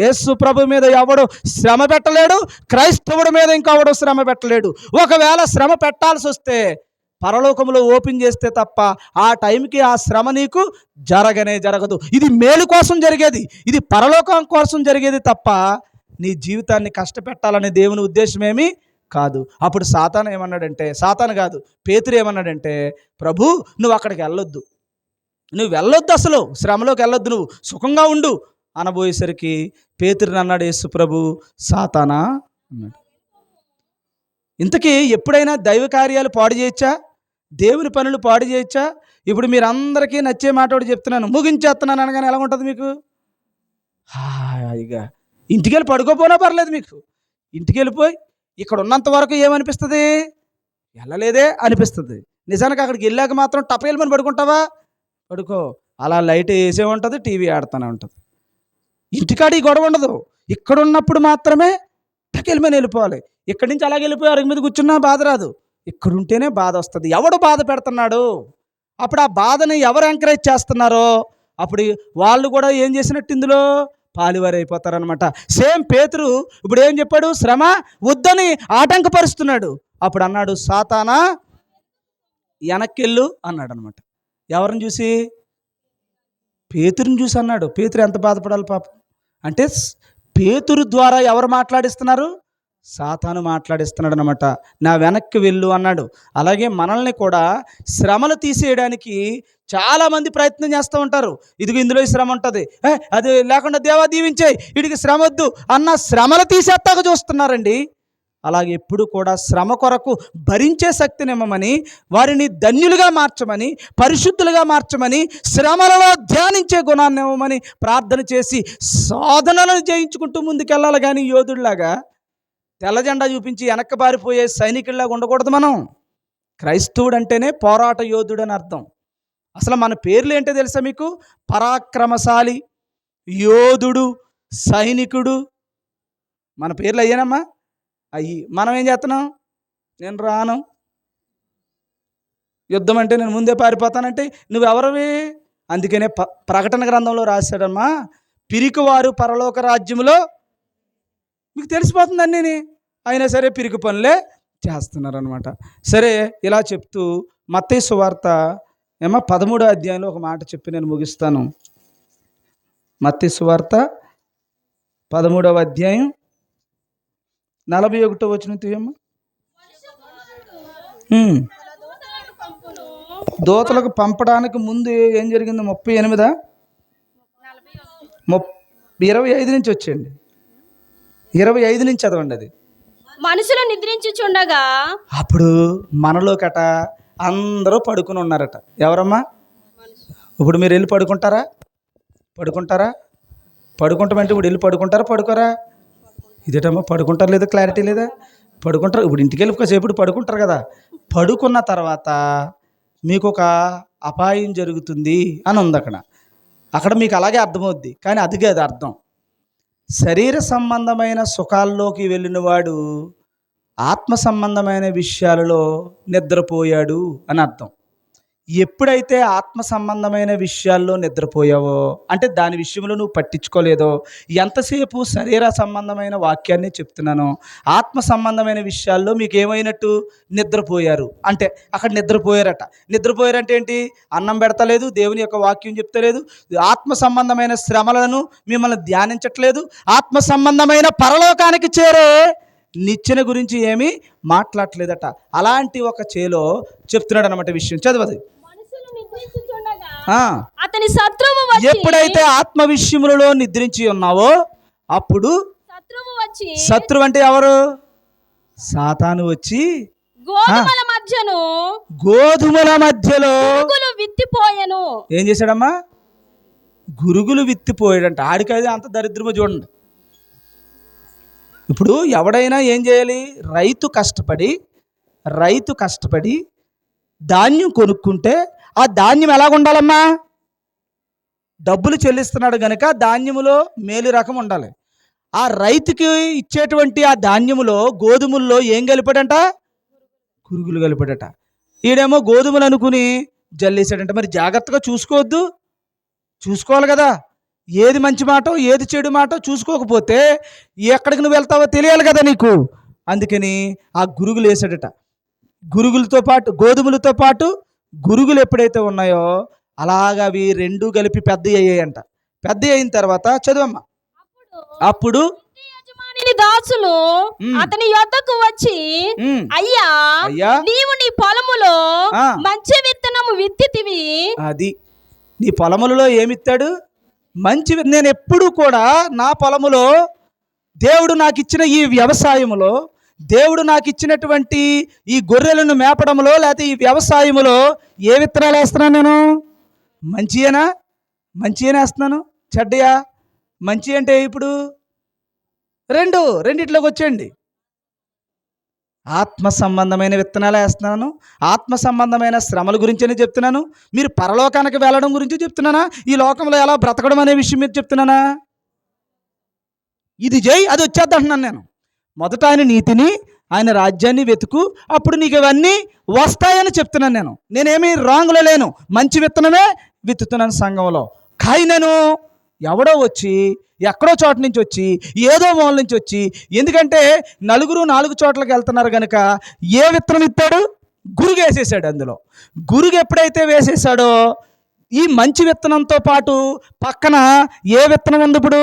యేసు ప్రభు మీద ఎవడు శ్రమ పెట్టలేడు, క్రైస్తవుడి మీద ఇంకెవడు శ్రమ పెట్టలేడు. ఒకవేళ శ్రమ పెట్టాల్సి వస్తే పరలోకంలో ఓపెన్ చేస్తే తప్ప ఆ టైంకి ఆ శ్రమ నీకు జరగదు. ఇది మేలు కోసం జరిగేది, ఇది పరలోకం కోసం జరిగేది తప్ప నీ జీవితాన్ని కష్టపెట్టాలనే దేవుని ఉద్దేశమేమీ కాదు. అప్పుడు సాతాను ఏమన్నాడంటే, సాతాను కాదు పేతురు ఏమన్నాడంటే, ప్రభు నువ్వు అక్కడికి వెళ్ళొద్దు, నువ్వు వెళ్ళొద్దు, అసలు శ్రమలోకి వెళ్ళొద్దు, నువ్వు సుఖంగా ఉండు అనబోయేసరికి పేతురుని అన్నాడు యేసు ప్రభు, సాతానా అన్నాడు. ఇంతకీ ఎప్పుడైనా దైవ కార్యాలు పాడు చేయొచ్చా, దేవుని పనులు పాడు చేయొచ్చా? ఇప్పుడు మీరు అందరికీ నచ్చే మాట ఒకటి చెప్తున్నాను, ముగించేస్తున్నాను అనగానే ఎలా ఉంటుంది మీకు? హాయిగా ఇంటికి వెళ్ళి పడుకోపోయినా పర్లేదు, మీకు ఇంటికి వెళ్ళిపోయి ఇక్కడ ఉన్నంత వరకు ఏమనిపిస్తుంది, వెళ్ళలేదే అనిపిస్తుంది. నిజానికి అక్కడికి వెళ్ళాక మాత్రం టపేలమని పడుకుంటావా? పడుకో. అలా లైట్ వేసే ఉంటుంది, టీవీ ఆడుతూనే ఉంటుంది. ఇంటికాడి గొడవ ఉండదు, ఇక్కడ ఉన్నప్పుడు మాత్రమే టకెళ్ళమని వెళ్ళిపోవాలి. ఇక్కడి నుంచి అలాగే వెళ్ళిపోయి అరుగు మీద కూర్చున్నా బాధ రాదు, ఇక్కడ ఉంటేనే బాధ వస్తుంది. ఎవడు బాధ పెడుతున్నాడు, అప్పుడు ఆ బాధని ఎవరు ఎంకరేజ్ చేస్తున్నారో అప్పుడు వాళ్ళు కూడా ఏం చేసినట్టు ఇందులో పాలివారు అయిపోతారనమాట. సేమ్ పేతురు ఇప్పుడు ఏం చెప్పాడు, శ్రమ వద్దని ఆటంకపరుస్తున్నాడు. అప్పుడు అన్నాడు, సాతానా వెనక్కెళ్ళు అన్నాడు అనమాట. ఎవరిని చూసి? పేతురుని చూసి అన్నాడు. పేతురు ఎంత బాధపడాలి పాపం. అంటే పేతురు ద్వారా ఎవరు మాట్లాడిస్తున్నారు, సాతాను మాట్లాడిస్తున్నాడు అనమాట. నా వెనక్కి వెళ్ళు అన్నాడు. అలాగే మనల్ని కూడా శ్రమలు తీసేయడానికి చాలామంది ప్రయత్నం చేస్తూ ఉంటారు. ఇదిగో ఇందులో ఈ శ్రమ ఉంటుంది, అది లేకుండా దేవా దీవించేయి, వీడికి శ్రమ వద్దు అన్న శ్రమలు తీసేస్తాక చూస్తున్నారండి. అలాగే ఎప్పుడు కూడా శ్రమ కొరకు భరించే శక్తినిమ్మమని, వారిని ధన్యులుగా మార్చమని, పరిశుద్ధులుగా మార్చమని, శ్రమలలో ధ్యానించే గుణాన్ని ఇవ్వమని ప్రార్థన చేసి సాధనలను జయించుకుంటూ ముందుకెళ్ళాలి. కానీ యోధుడిలాగా తెల్ల జెండా చూపించి వెనక్కి పారిపోయే సైనికుల్లాగా ఉండకూడదు. మనం క్రైస్తవుడు అంటేనే పోరాట యోధుడు అని అర్థం. అసలు మన పేర్లు ఏంటో తెలుసా మీకు? పరాక్రమశాలి, యోధుడు, సైనికుడు. మన పేర్లు అయ్యానమ్మా, అయ్యి. మనం ఏం చేస్తున్నాం, నేను రాను, యుద్ధం అంటే నేను ముందే పారిపోతానంటే నువ్వెవరివి? అందుకనే ప్రకటన గ్రంథంలో రాశాడమ్మా, పిరికివారు పరలోక రాజ్యంలో, మీకు తెలిసిపోతుందన్నీ, అయినా సరే పిరికి పనులే చేస్తున్నారనమాట. సరే, ఇలా చెప్తూ మత్తయి సువార్త 13వ అధ్యాయంలో ఒక మాట చెప్పి నేను ముగిస్తాను. మత్తయి సువార్త 13వ అధ్యాయం 41వ వచనం తీయమ్మా. దూతలకు పంపడానికి ముందు ఏం జరిగింది? 38 25 నుంచి వచ్చేయండి, 25 నుంచి చదవండి. అది మనుషులు నిద్రించుచుండగా అప్పుడు మనలోకట అందరూ పడుకుని ఉన్నారట. ఎవరమ్మా? ఇప్పుడు మీరు వెళ్ళి పడుకుంటారా? పడుకుంటామంటే ఇప్పుడు వెళ్ళి పడుకుంటారా, పడుకోరా? ఇదేటమ్మా, పడుకుంటారు లేదా? క్లారిటీ లేదా? పడుకుంటారు. ఇప్పుడు ఇంటికి వెళ్ళి ఒకసేపు పడుకుంటారు కదా. పడుకున్న తర్వాత మీకు ఒక అపాయం జరుగుతుంది అని ఉంది అక్కడ మీకు అలాగే అర్థమవుద్ది. కానీ అది కాదు అర్థం. శరీర సంబంధమైన సుఖాల్లోకి వెళ్ళిన వాడు ఆత్మ సంబంధమైన విషయాలలో నిద్రపోయాడు అని అర్థం. ఎప్పుడైతే ఆత్మ సంబంధమైన విషయాల్లో నిద్రపోయావో, అంటే దాని విషయంలో నువ్వు పట్టించుకోలేదో, ఎంతసేపు శరీర సంబంధమైన వాక్యాన్ని చెప్తున్నాను, ఆత్మ సంబంధమైన విషయాల్లో మీకు ఏమైనట్టు నిద్రపోయారు అంటే అక్కడ నిద్రపోయారట. నిద్రపోయారంటే ఏంటి? అన్నం పెడతలేదు, దేవుని యొక్క వాక్యం చెప్తలేదు, ఆత్మ సంబంధమైన శ్రమలను మిమ్మల్ని ధ్యానించట్లేదు, ఆత్మ సంబంధమైన పరలోకానికి చేరే నిచ్చెన గురించి ఏమీ మాట్లాడలేదట. అలాంటి ఒక చేలో చెప్తున్నాడు అన్నమాట విషయం. చదవదు. మనుషులు నిద్రించుచుండగా ఆ, అతని శత్రువు వచ్చి ఎప్పుడైతే ఆత్మ విషయములలో నిద్రించి ఉన్నావో అప్పుడు శత్రువు అంటే ఎవరు? సాతాను వచ్చి గోధుమల మధ్యలో గురుగులు విత్తిపోయెను. ఏం చేశాడమ్మా? గురుగులు విత్తిపోయాడంట. ఆడికైతే అంత దరిద్రమో చూడండి. ఇప్పుడు ఎవడైనా ఏం చేయాలి? రైతు కష్టపడి ధాన్యం కొనుక్కుంటే ఆ ధాన్యం ఎలాగ ఉండాలమ్మా? డబ్బులు చెల్లిస్తున్నాడు కనుక ధాన్యములో మేలు రకం ఉండాలి. ఆ రైతుకి ఇచ్చేటువంటి ఆ ధాన్యములో గోధుమల్లో ఏం కలిపాడంట? గురుగులు కలిపాడట. ఈడేమో గోధుమలు అనుకుని జల్లేసాడంట. మరి జాగ్రత్తగా చూసుకోవాలి కదా, ఏది మంచి మాటో ఏది చెడు మాటో చూసుకోకపోతే ఎక్కడికి నువ్వు వెళ్తావో తెలియాలి కదా నీకు. అందుకని ఆ గురుగులు వేసాడట. గురుగులతో పాటు గోధుమలతో పాటు గురుగులు ఎప్పుడైతే ఉన్నాయో అలాగా అవి రెండు కలిపి పెద్ద అయ్యాయంట. పెద్ద అయిన తర్వాత చదువమ్మా. అప్పుడు దాసులు అతని యొద్దకు వచ్చి, అయ్యా నీవు నీ పొలములో మంచి విత్తనము విత్తితివి. అది నీ పొలములలో ఏమిత్తాడు? మంచి. నేను ఎప్పుడు కూడా నా పొలములో దేవుడు నాకు ఇచ్చిన ఈ వ్యవసాయములో, దేవుడు నాకు ఇచ్చినటువంటి ఈ గొర్రెలను మేపడంలో, లేకపోతే ఈ వ్యవసాయములో ఏ విత్తనాలు వేస్తున్నాను? నేను మంచియేనా వేస్తున్నాను, చెడ్డయా? మంచి అంటే ఇప్పుడు రెండిట్లోకి వచ్చేయండి. ఆత్మ సంబంధమైన విత్తనాలు వేస్తున్నాను, ఆత్మ సంబంధమైన శ్రమల గురించే చెప్తున్నాను. మీరు పరలోకానికి వెళ్ళడం గురించి చెప్తున్నానా? ఈ లోకంలో ఎలా బ్రతకడం అనే విషయం మీద చెప్తున్నానా? ఇది జై అది వచ్చేద్ది అంటున్నాను నేను. మొదట ఆయన నీతిని, ఆయన రాజ్యాన్ని వెతుకు, అప్పుడు నీకు ఇవన్నీ వస్తాయని చెప్తున్నాను. నేనేమీ రాంగ్లో లేను, మంచి విత్తనమే విత్తుతున్నాను సంఘంలో. కానీ నేను ఎవడో వచ్చి ఎక్కడో చోట నుంచి వచ్చి ఏదో మూల నుంచి వచ్చి, ఎందుకంటే నలుగురు 4 చోట్లకి వెళ్తున్నారు కనుక ఏ విత్తనం ఇస్తాడు? గురుగు వేసేసాడు. అందులో గురుగు ఎప్పుడైతే వేసేసాడో ఈ మంచి విత్తనంతో పాటు పక్కన ఏ విత్తనం ఉంది? ఇప్పుడు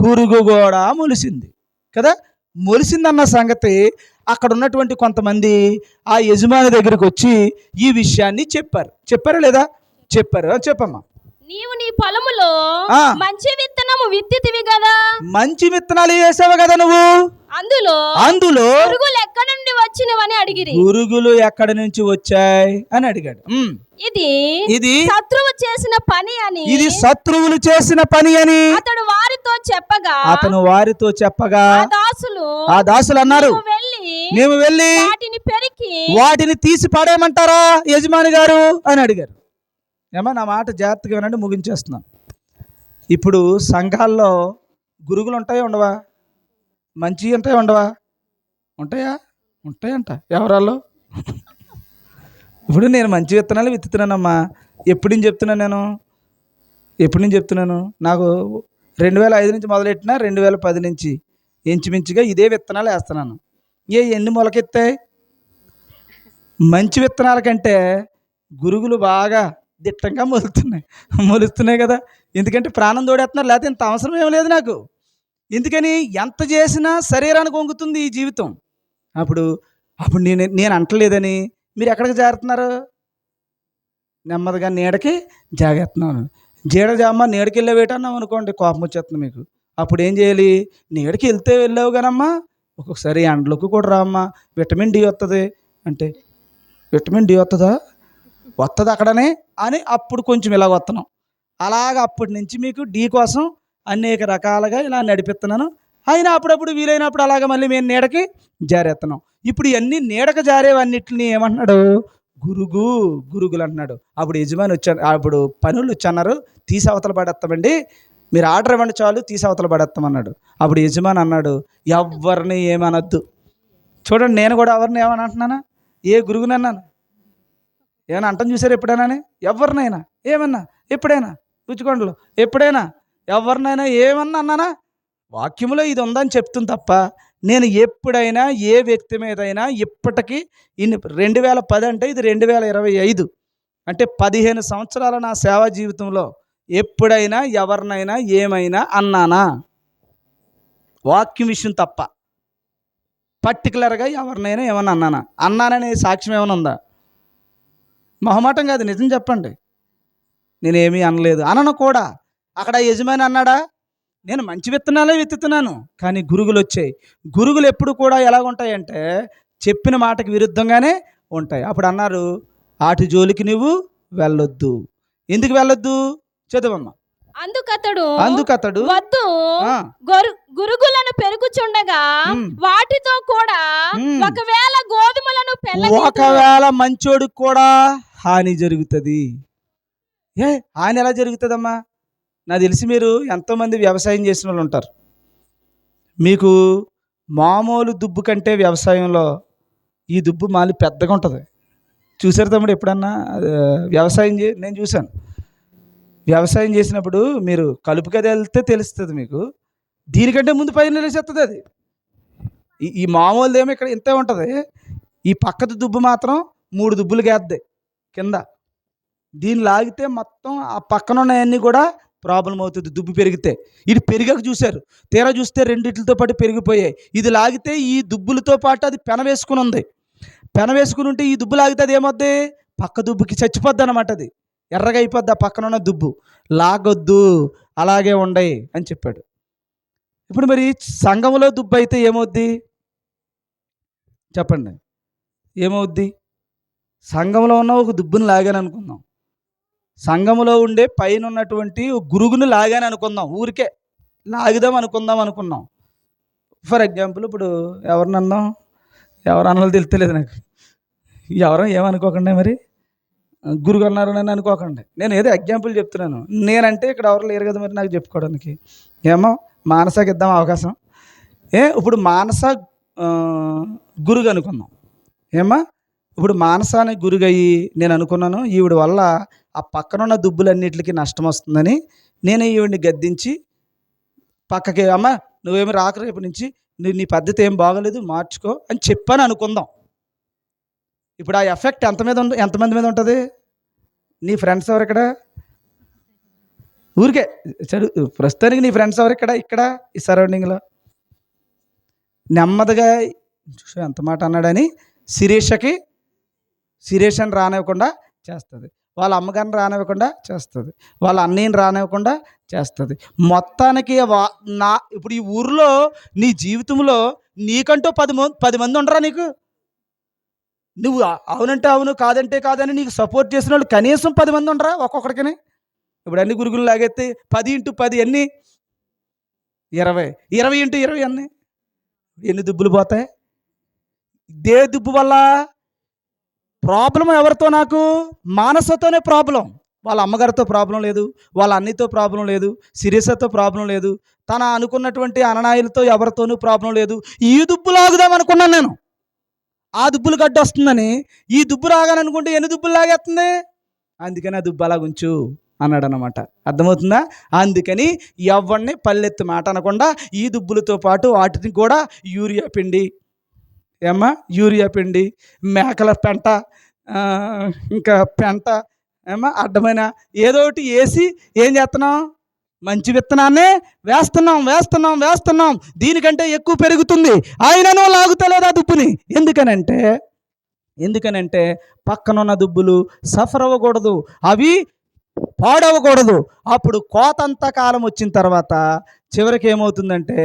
గురుగు కూడా మొలిసింది కదా. మొలిసిందన్న సంగతి అక్కడ ఉన్నటువంటి కొంతమంది ఆ యజమాని దగ్గరికి వచ్చి ఈ విషయాన్ని చెప్పారా లేదా? చెప్పారు. చెప్పమ్మా. నీవు నీ పొలములో మంచి విత్తనము విత్తితివి కదా. మంచి విత్తనాలు వేసావు కదా నువ్వు. అందులో గురుగులు ఎక్కడి నుండి వచ్చినవని అడిగిరి. గురుగులు ఎక్కడి నుంచి వచ్చాయి అని అడిగాడు. ఇది శత్రువు చేసిన పని అని, ఇది శత్రువులు చేసిన పని అని అతను వారితో చెప్పగా ఆ దాసులు అన్నారు, మేము వెళ్ళి వాటిని తీసి పడేయమంటారా యజమాని గారు అని అడిగారు. ఏమో నా మాట జాగ్రత్తగా వినండి, ముగించేస్తున్నాను. ఇప్పుడు సంఘాల్లో గురుగులు ఉంటాయా ఉండవా? మంచి ఉంటాయా ఉండవా? ఉంటాయంట. ఎవరాల్లో? ఇప్పుడు నేను మంచి విత్తనాలు విత్తుతున్నానమ్మా. ఎప్పటి నుంచి చెప్తున్నాను? నాకు 2005 నుంచి మొదలెట్టినా 2010 నుంచి ఇంచుమించుగా ఇదే విత్తనాలు వేస్తున్నాను. ఎన్ని మొలకెత్తాయి? మంచి విత్తనాల కంటే గురుగులు బాగా దిట్టంగా మొలుస్తున్నాయి కదా. ఎందుకంటే ప్రాణం తోడేస్తున్నారు, లేకపోతే ఇంత అవసరం ఏం లేదు నాకు. ఎందుకని? ఎంత చేసినా శరీరానికి వంగుతుంది ఈ జీవితం. అప్పుడు నేను అంటలేదని మీరు ఎక్కడికి జారుతున్నారు? నెమ్మదిగా నీడకి జాగేస్తున్నాను. జామ నీడకి వెళ్ళేవేటన్నాం అనుకోండి, కోపం వచ్చేస్తుంది మీకు. అప్పుడు ఏం చేయాలి? నీడకి వెళ్ళావు కానమ్మా, ఒక్కొక్కసారి ఎండలోకి కూడా రామ్మా, విటమిన్ డి వస్తుంది అంటే, విటమిన్ డి వస్తుందా? వస్తుంది అక్కడనే అని అప్పుడు కొంచెం ఇలాగ వస్తున్నాం. అలాగ అప్పటి నుంచి మీకు డి కోసం అనేక రకాలుగా ఇలా నడిపిస్తున్నాను. అయినా అప్పుడప్పుడు వీలైనప్పుడు అలాగ మళ్ళీ మేము నీడకి జారేస్తున్నాం. ఇప్పుడు ఇవన్నీ నీడకు జారేవన్నిటిని ఏమంటున్నాడు? గురుగులు అంటున్నాడు. అప్పుడు యజమాని వచ్చాడు, అప్పుడు పనులు వచ్చన్నారు, తీసి అవతల పడేస్తామండి, మీరు ఆర్డర్ ఇవ్వండి చాలు, తీసి అవతల పడేస్తామన్నాడు. అప్పుడు యజమాని అన్నాడు, ఎవరిని ఏమనొద్దు, చూడండి, నేను కూడా ఎవరిని ఏమని అంటున్నానా? ఏ గురువునన్నాను? ఏమైనా అంటాను చూసారు ఎప్పుడైనా? ఎవరినైనా ఏమన్నా ఎప్పుడైనా రుచికొండలు ఎప్పుడైనా ఎవరినైనా ఏమన్నా అన్నానా? వాక్యములో ఇది ఉందని చెప్తుంది తప్ప నేను ఎప్పుడైనా ఏ వ్యక్తి మీదైనా ఇప్పటికీ 2010 అంటే ఇది 2025 అంటే 15 సంవత్సరాల నా సేవా జీవితంలో ఎప్పుడైనా ఎవరినైనా ఏమైనా అన్నానా? వాక్యం విషయం తప్ప పర్టికులర్గా ఎవరినైనా ఏమన్నా అన్నానా? అన్నాననే సాక్ష్యం ఏమైనా ఉందా? మొహమాటం కాదు, నిజం చెప్పండి. నేనేమీ అనలేదు, అనను కూడా. అక్కడ యజమాని అన్నాడా? నేను మంచి విత్తనాలే విత్తుతున్నాను, కానీ గురుగులు వచ్చాయి. గురుగులు ఎప్పుడు కూడా ఎలాగుంటాయంటే చెప్పిన మాటకి విరుద్ధంగానే ఉంటాయి. అప్పుడు అన్నారు, వాటి జోలికి నువ్వు వెళ్ళొద్దు. ఎందుకు వెళ్ళొద్దు? చదువమ్మా. అందుకతడు వద్దు, గురుగులను పెరుగుచుండగా వాటితో కూడా ఒకవేళ గోధుమలను ఒకవేళ మంచోడికి కూడా హాని జరుగుతుంది. హాని ఎలా జరుగుతుందమ్మా? నాకు తెలిసి మీరు ఎంతోమంది వ్యవసాయం చేసిన వాళ్ళు ఉంటారు. మీకు మామూలు దుబ్బు కంటే వ్యవసాయంలో ఈ దుబ్బు మాలి పెద్దగా ఉంటుంది. చూసారు తమ్ముడు ఎప్పుడన్నా? వ్యవసాయం నేను చూశాను. వ్యవసాయం చేసినప్పుడు మీరు కలుపు కది వెళ్తే తెలుస్తుంది మీకు. దీనికంటే ముందు పైన నిలిచేస్తుంది అది. ఈ మామూలుదేమో ఇక్కడ ఇంతే ఉంటుంది. ఈ పక్కది దుబ్బు మాత్రం 3 దుబ్బులు గేద్ది కింద. దీన్ని లాగితే మొత్తం ఆ పక్కన ఉన్నాయన్నీ కూడా ప్రాబ్లం అవుతుంది దుబ్బు పెరిగితే. ఇది పెరిగాక చూశారు, తీరా చూస్తే రెండిట్లతో పాటు పెరిగిపోయాయి. ఇది లాగితే ఈ దుబ్బులతో పాటు అది పెన వేసుకుని ఉంది. పెన వేసుకుని ఉంటే ఈ దుబ్బు లాగితే అది ఏమవుద్ది? పక్క దుబ్బుకి చచ్చిపోద్ది అనమాట. అది ఎర్రగా అయిపోద్ది ఆ పక్కన ఉన్న దుబ్బు. లాగొద్దు, అలాగే ఉండయి అని చెప్పాడు. ఇప్పుడు మరి సంఘంలో దుబ్బు అయితే ఏమవుద్ది చెప్పండి? ఏమవుద్ది? సంఘంలో ఉన్న ఒక దుబ్బుని లాగాను అనుకుందాం, సంఘంలో ఉండే పైన ఉన్నటువంటి గురుగును లాగాను అనుకుందాం, ఊరికే లాగుదాం అనుకున్నాం. ఫర్ ఎగ్జాంపుల్ ఇప్పుడు ఎవరినన్నాం, ఎవరు అన్నది తెలుస్తలేదు నాకు. ఎవరో ఏమనుకోకండి, మరి గురువు అన్నారు అని అనుకోకండి. నేను ఏదో ఎగ్జాంపుల్ చెప్తున్నాను. నేనంటే ఇక్కడ ఎవరు లేరు కదా మరి నాకు చెప్పుకోవడానికి. ఏమో మానసకి ఇద్దాం అవకాశం. ఇప్పుడు మానస గురుగు అనుకుందాం. ఏమా ఇప్పుడు మానసాన్ని గురుగయ్యి నేను అనుకున్నాను, ఈవిడ వల్ల ఆ పక్కనున్న దుబ్బులన్నిటికీ నష్టం వస్తుందని నేను ఈవిడిని గద్దించి పక్కకి, అమ్మ నువ్వేమి రాక రేపు నుంచి నీ పద్ధతి ఏం బాగోలేదు మార్చుకో అని చెప్పాను అనుకుందాం. ఇప్పుడు ఆ ఎఫెక్ట్ ఎంతమంది మీద ఉంటుంది? నీ ఫ్రెండ్స్ ఎవరు ఇక్కడ? ఊరికే ప్రస్తుతానికి నీ ఫ్రెండ్స్ ఎవరు ఇక్కడ ఈ సరౌండింగ్లో? నెమ్మదిగా చూసా ఎంత మాట అన్నాడని శిరీషని రానివ్వకుండా చేస్తుంది, వాళ్ళ అమ్మగారిని రానివ్వకుండా చేస్తుంది, వాళ్ళ అన్నయ్యని రానివ్వకుండా చేస్తుంది. మొత్తానికి ఇప్పుడు ఈ ఊరిలో నీ జీవితంలో నీకంటూ 10 మంది ఉండరా? నీకు నువ్వు అవునంటే అవును కాదంటే కాదని నీకు సపోర్ట్ చేసిన వాళ్ళు కనీసం 10 మంది ఉండరా ఒక్కొక్కడికని? ఇప్పుడు అన్ని గురుగులు లాగెత్తి 10 × 10 అన్నీ 20 × 20 అన్నీ ఎన్ని దుబ్బులు పోతాయి? ఇదే దుబ్బు వల్ల ప్రాబ్లం ఎవరితో? నాకు మానసతోనే ప్రాబ్లం. వాళ్ళ అమ్మగారితో ప్రాబ్లం లేదు, వాళ్ళ అన్నితో ప్రాబ్లం లేదు, సిరీసతో ప్రాబ్లం లేదు, తన అనుకున్నటువంటి అననాయులతో ఎవరితోనూ ప్రాబ్లం లేదు. ఈ దుబ్బు లాగుదాం అనుకున్నాను నేను. ఆ దుబ్బులు గడ్డి వస్తుందని ఈ దుబ్బు రాగాననుకుంటే ఎన్ని దుబ్బులు లాగేస్తుంది? అందుకని ఆ దుబ్బు అలా ఉంచు అన్నాడు అన్నమాట. అర్థమవుతుందా? అందుకని ఎవరిని పల్లెత్తు మాట అనకుండా ఈ దుబ్బులతో పాటు వాటిని కూడా యూరియా పిండి, మేకల పెంట, ఇంకా పెంట, అడ్డమైన ఏదో ఒకటి వేసి ఏం చేస్తున్నాం? మంచి విత్తనాన్నే వేస్తున్నాం. దీనికంటే ఎక్కువ పెరుగుతుంది, ఆయనను లాగుతలేదు ఆ దుబ్బుని. ఎందుకనంటే పక్కనున్న దుబ్బులు సఫర్ అవ్వకూడదు, అవి పాడవకూడదు. అప్పుడు కోతంత కాలం వచ్చిన తర్వాత చివరికి ఏమవుతుందంటే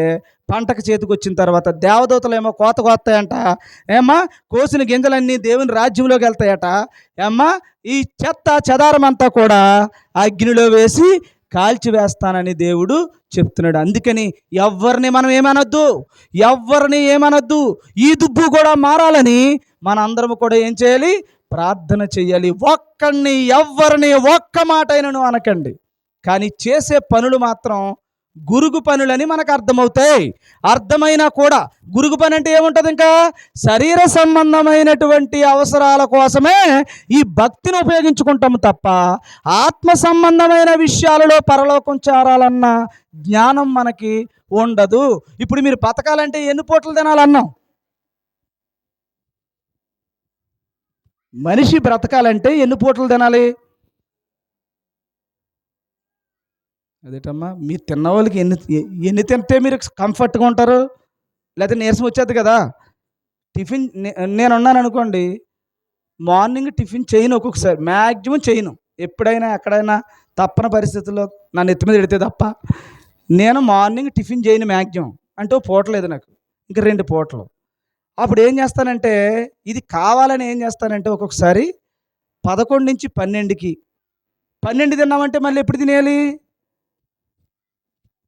పంటకు చేతికి వచ్చిన తర్వాత దేవదూతలు ఏమో కోత కోస్తాయంట. కోసిన గింజలన్నీ దేవుని రాజ్యంలోకి వెళ్తాయట. ఈ చెత్త చెదారమంతా కూడా అగ్నిలో వేసి కాల్చివేస్తానని దేవుడు చెప్తున్నాడు. అందుకని ఎవరిని మనం ఏమనొద్దు. ఈ దుబ్బు కూడా మారాలని మనందరం కూడా ఏం చేయాలి? ప్రార్థన చెయ్యాలి. ఎవరిని ఒక్క మాట అయినను అనకండి, కానీ చేసే పనులు మాత్రం గురుగు పనులని మనకు అర్థమవుతాయి. అర్థమైనా కూడా గురుగు పని అంటే ఏముంటుంది? ఇంకా శరీర సంబంధమైనటువంటి అవసరాల కోసమే ఈ భక్తిని ఉపయోగించుకుంటాము తప్ప ఆత్మ సంబంధమైన విషయాలలో పరలోకం చేరాలన్న జ్ఞానం మనకి ఉండదు. ఇప్పుడు మీరు బతకాలంటే ఎన్ని పూటలు తినాలన్నాం? మనిషి బ్రతకాలంటే ఎన్ని పూటలు తినాలి? అదేటమ్మా, మీరు తిన్న వాళ్ళకి ఎన్ని తింటే మీరు కంఫర్ట్గా ఉంటారు? లేకపోతే నీరసం వచ్చేది కదా. టిఫిన్ నేను ఉన్నాను అనుకోండి, మార్నింగ్ టిఫిన్ చేయను, ఒక్కొక్కసారి మ్యాక్సిమం చేయను. ఎప్పుడైనా ఎక్కడైనా తప్పని పరిస్థితుల్లో నన్ను ఎత్తి మీద ఎడితే తప్ప నేను మార్నింగ్ టిఫిన్ చేయను మ్యాక్సిమం. అంటే పూట లేదు నాకు, ఇంకా 2 పూటలు. అప్పుడు ఏం చేస్తానంటే, ఇది కావాలని ఏం చేస్తానంటే ఒక్కొక్కసారి 11 నుంచి 12కి 12 తిన్నామంటే మళ్ళీ ఎప్పుడు తినేయాలి?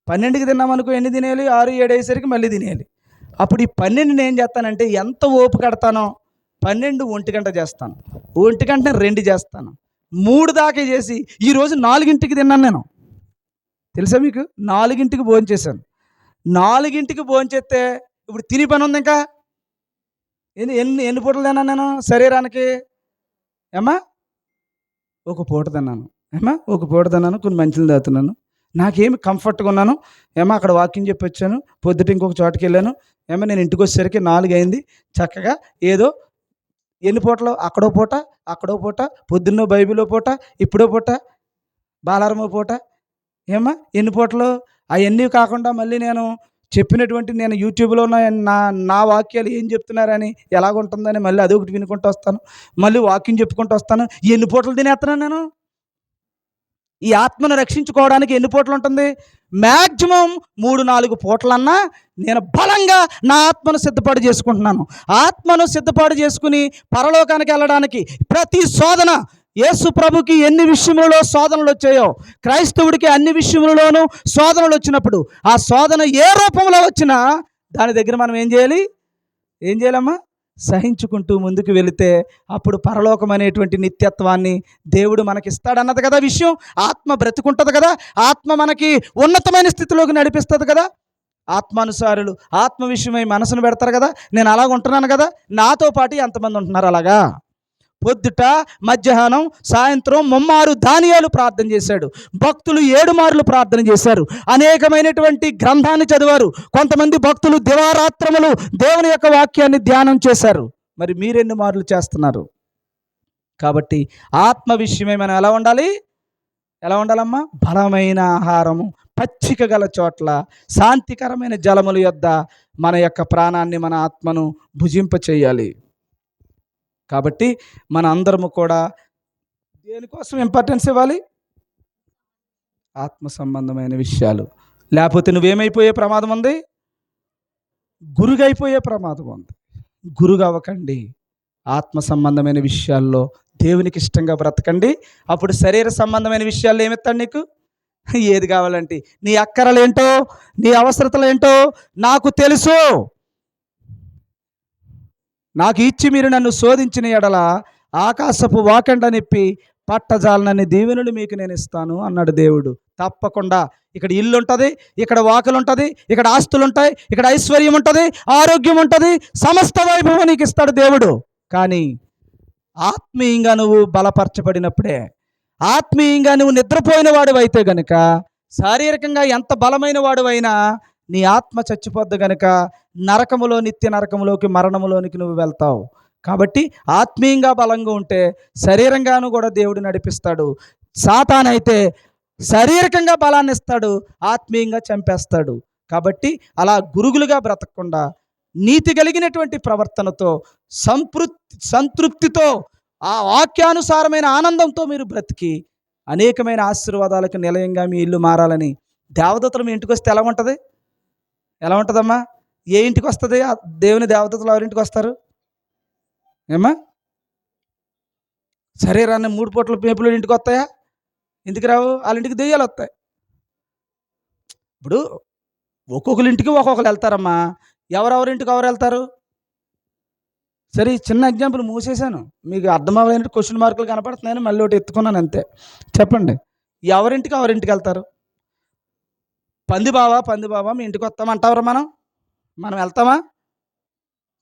12కి తిన్నామనుకో, ఎన్ని తినేయాలి? 6, 7 అయ్యేసరికి మళ్ళీ తినేయాలి. అప్పుడు ఈ 12ని ఏం చేస్తానంటే ఎంత ఓపు కడతానో 12 1 గంట చేస్తాను, 1 గంట 2 చేస్తాను, 3 దాకా చేసి ఈరోజు 4కి తిన్నాను నేను. తెలుసా మీకు? 4కి భోంచేశాను. 4కి భోంచేస్తే ఇప్పుడు తిని పని ఉంది. ఇంకా ఎన్ని పూటలు తిన్నాను నేను శరీరానికి? ఏమ్మా, 1 పూట తిన్నాను. ఏమ్మా, 1 పూట తిన్నాను, కొన్ని మంచిలు తాగుతున్నాను, నాకేమి కంఫర్ట్గా ఉన్నాను. ఏమో అక్కడ వాకింగ్ చెప్పి వచ్చాను, పొద్దుట ఇంకొక చోటుకి వెళ్ళాను. ఏమో నేను ఇంటికి వచ్చేసరికి 4 అయింది. చక్కగా ఏదో ఎన్ని పూటలు, అక్కడో పూట, అక్కడో పూట, పొద్దున్నో బైబిలో పూట, ఇప్పుడో పూట, బాలారమో పూట. ఏమా ఎన్ని పూటలు? అవన్నీ కాకుండా మళ్ళీ నేను చెప్పినటువంటి నేను యూట్యూబ్లో నా వాక్యాలు ఏం చెప్తున్నారని ఎలాగుంటుందని మళ్ళీ అదొకటి వినుకుంటూ వస్తాను, మళ్ళీ వాకింగ్ చెప్పుకుంటూ వస్తాను. ఎన్ని పూటలు తినేస్తున్నాను నేను? ఈ ఆత్మను రక్షించుకోవడానికి ఎన్ని పూటలు ఉంటుంది? మ్యాక్సిమం 3-4 పూటలన్నా నేను బలంగా నా ఆత్మను సిద్ధపాటు చేసుకుంటున్నాను. ఆత్మను సిద్ధపాటు చేసుకుని పరలోకానికి వెళ్ళడానికి ప్రతి శోధన, యేసు ప్రభుకి ఎన్ని విషయములలో శోధనలు వచ్చాయో క్రైస్తవుడికి అన్ని విషయములలోనూ శోధనలు వచ్చినప్పుడు ఆ శోధన ఏ రూపంలో వచ్చినా దాని దగ్గర మనం ఏం చేయాలమ్మా? సహించుకుంటూ ముందుకు వెళితే అప్పుడు పరలోకం అనేటువంటి నిత్యత్వాన్ని దేవుడు మనకిస్తాడన్నది కదా విషయం. ఆత్మ బ్రతుకుంటుంది కదా, ఆత్మ మనకి ఉన్నతమైన స్థితిలోకి నడిపిస్తుంది కదా. ఆత్మానుసారులు ఆత్మ విషయమై మనసును పెడతారు కదా. నేను అలాగ ఉంటున్నాను కదా, నాతో పాటు ఎంతమంది ఉంటున్నారు అలాగా? పొద్దుట, మధ్యాహ్నం, సాయంత్రం 3 దానియేలు ప్రార్థన చేశాడు. భక్తులు 7 మార్లు ప్రార్థన చేశారు. అనేకమైనటువంటి గ్రంథాన్ని చదివారు. కొంతమంది భక్తులు దివారాత్రములు దేవుని యొక్క వాక్యాన్ని ధ్యానం చేశారు. మరి మీరెన్ని మార్లు చేస్తున్నారు? కాబట్టి ఆత్మ విషయమే మనం ఎలా ఉండాలమ్మా? బలమైన ఆహారము, పచ్చిక గల చోట్ల, శాంతికరమైన జలముల యొద్ద మన యొక్క ప్రాణాన్ని, మన ఆత్మను భుజింప చేయాలి. కాబట్టి మన అందరము కూడా దేనికోసం ఇంపార్టెన్స్ ఇవ్వాలి? ఆత్మ సంబంధమైన విషయాలు. లేకపోతే నువ్వేమైపోయే ప్రమాదం ఉంది? గురుగైపోయే ప్రమాదం ఉంది. గురుగా అవ్వకండి. ఆత్మ సంబంధమైన విషయాల్లో దేవునికి ఇష్టంగా బ్రతకండి. అప్పుడు శరీర సంబంధమైన విషయాల్లో ఏమిస్తాడు నీకు? ఏది కావాలంటే నీ అక్కరలేంటో, నీ అవసరతలేంటో నాకు తెలుసు. నాకు ఇచ్చి మీరు నన్ను శోధించిన ఎడల ఆకాశపు వాకండ నిప్పి పట్టజాలనని దీవెనలు మీకు నేను ఇస్తాను అన్నాడు దేవుడు. తప్పకుండా ఇక్కడ ఇల్లు ఉంటుంది, ఇక్కడ వాకులు ఉంటుంది, ఇక్కడ ఆస్తులు ఉంటాయి, ఇక్కడ ఐశ్వర్యం ఉంటుంది, ఆరోగ్యం ఉంటుంది, సమస్త వైభవం నీకు ఇస్తాడు దేవుడు. కానీ ఆత్మీయంగా నువ్వు బలపరచబడినప్పుడే, ఆత్మీయంగా నువ్వు నిద్రపోయిన వాడు అయితే గనుక, శారీరకంగా ఎంత బలమైన వాడు అయినా నీ ఆత్మ చచ్చిపోద్ది గనుక నరకములో, నిత్య నరకములోకి, మరణములోనికి నువ్వు వెళ్తావు. కాబట్టి ఆత్మీయంగా బలంగా ఉంటే శరీరంగాను కూడా దేవుడు నడిపిస్తాడు. సాతానైతే శారీరకంగా బలాన్ని ఇస్తాడు, ఆత్మీయంగా చంపేస్తాడు. కాబట్టి అలా గురుగులుగా బ్రతకకుండా నీతి కలిగినటువంటి ప్రవర్తనతో, సంతృప్తితో, ఆ వాక్యానుసారమైన ఆనందంతో మీరు బ్రతికి అనేకమైన ఆశీర్వాదాలకు నిలయంగా మీ ఇల్లు మారాలని. దేవదూతలు మీ ఇంటికి వస్తే ఎలా ఉంటుందమ్మా? ఏ ఇంటికి వస్తుంది? దేవుని దేవదూతలు ఎవరింటికి వస్తారు? ఏమ్మా, శరీరాన్ని 3 పూటల మేపులు ఇంటికి వస్తాయా? ఇంటికి రావు. వాళ్ళ ఇంటికి దెయ్యాలు వస్తాయి. ఇప్పుడు ఒక్కొక్కరి ఇంటికి ఒక్కొక్కరు వెళ్తారమ్మా. ఎవరెవరింటికి ఎవరు వెళ్తారు? సరే, చిన్న ఎగ్జాంపుల్ మూసేశాను, మీకు అర్థమవ్వలేని క్వశ్చన్ మార్కులు కనపడుతున్నాయని మళ్ళీ ఒకటి ఎత్తుకున్నాను అంతే. చెప్పండి, ఎవరింటికి వెళ్తారు? పంది బావా మీ ఇంటికి వస్తామంటావరా? మనం వెళ్తామా?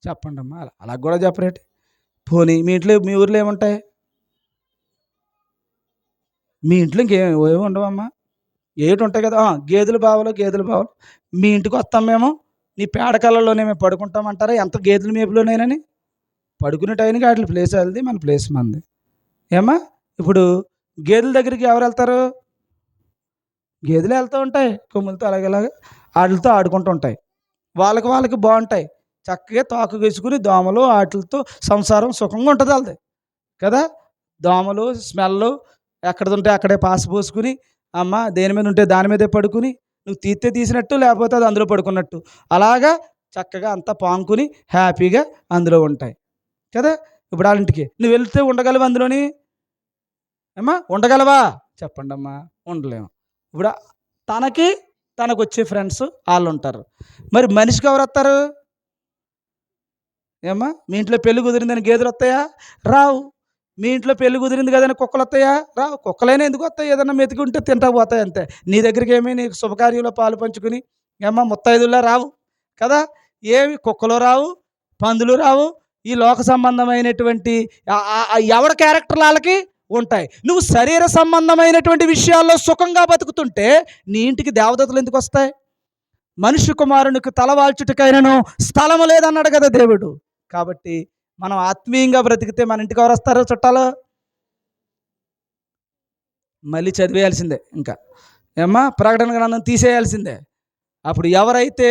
చెప్పండి అమ్మా. అలా కూడా చెప్పరేటి? పోనీ మీ ఊర్లో ఏముంటాయి? మీ ఇంట్లో ఏమి ఉండవమ్మా? ఏటి ఉంటాయి కదా, గేదెలు బావలు మీ ఇంటికి వస్తాం మేము, నీ పేడకళ్ళలోనే మేము పడుకుంటామంటారా? ఎంత గేదెలు మేపులోనేనని పడుకునే టైంకి వాటి ప్లేస్ వెళ్ది, మన ప్లేస్ మంది. ఏమ్మా, ఇప్పుడు గేదెల దగ్గరికి ఎవరు వెళ్తారు? గేదెలు వెళ్తూ ఉంటాయి కొమ్ములతో అలాగేలాగా వాటితో ఆడుకుంటూ ఉంటాయి. వాళ్ళకి బాగుంటాయి, చక్కగా తోక వేసుకుని దోమలు వాటితో సంసారం సుఖంగా ఉంటుంది వాళ్ళది కదా. దోమలు స్మెల్ ఎక్కడుంటే అక్కడే పాస పోసుకుని, అమ్మ దేని మీద ఉంటే దాని మీదే పడుకుని, నువ్వు తీస్తే తీసినట్టు లేకపోతే అది అందులో పడుకున్నట్టు అలాగా చక్కగా అంతా పాంకుని హ్యాపీగా అందులో ఉంటాయి కదా. ఇప్పుడు వాళ్ళ ఇంటికి నువ్వు వెళ్తే ఉండగలవా అందులోని? అమ్మా ఉండగలవా? చెప్పండి అమ్మా. ఉండలేము. ఇప్పుడు తనకు వచ్చే ఫ్రెండ్స్ వాళ్ళు ఉంటారు. మరి మనిషికి ఎవరు వస్తారు? ఏమ్మా, మీ ఇంట్లో పెళ్ళి కుదిరిందని గేదెలు వస్తాయా? రావు. మీ ఇంట్లో పెళ్ళి కుదిరింది కదని కుక్కలు వస్తాయా? రావు. కుక్కలైనా ఎందుకు వస్తాయి? ఏదన్నా మెతికి ఉంటే తింటా పోతాయి అంతే. నీ దగ్గరికి ఏమీ నీకు శుభకార్యంలో పాలు పంచుకుని ఏమ్మా ముత్తైదుల్లా రావు కదా. ఏమి కుక్కలు రావు, పందులు రావు. ఈ లోక సంబంధమైనటువంటి ఎవరి క్యారెక్టర్లు వాళ్ళకి ఉంటాయి. నువ్వు శరీర సంబంధమైనటువంటి విషయాల్లో సుఖంగా బతుకుతుంటే నీ ఇంటికి దేవదూతలు ఎందుకు వస్తాయి? మనుష్య కుమారునికి తలవాల్చుటకైనను స్థలము లేదన్నాడు కదా దేవుడు. కాబట్టి మనం ఆత్మీయంగా బ్రతికితే మన ఇంటికి ఎవరు వస్తారో చుట్టాలు? మళ్ళీ చదివేయాల్సిందే. ఇంకా ఏమ్మా ప్రకటన గ్రంథం తీసేయాల్సిందే. అప్పుడు ఎవరైతే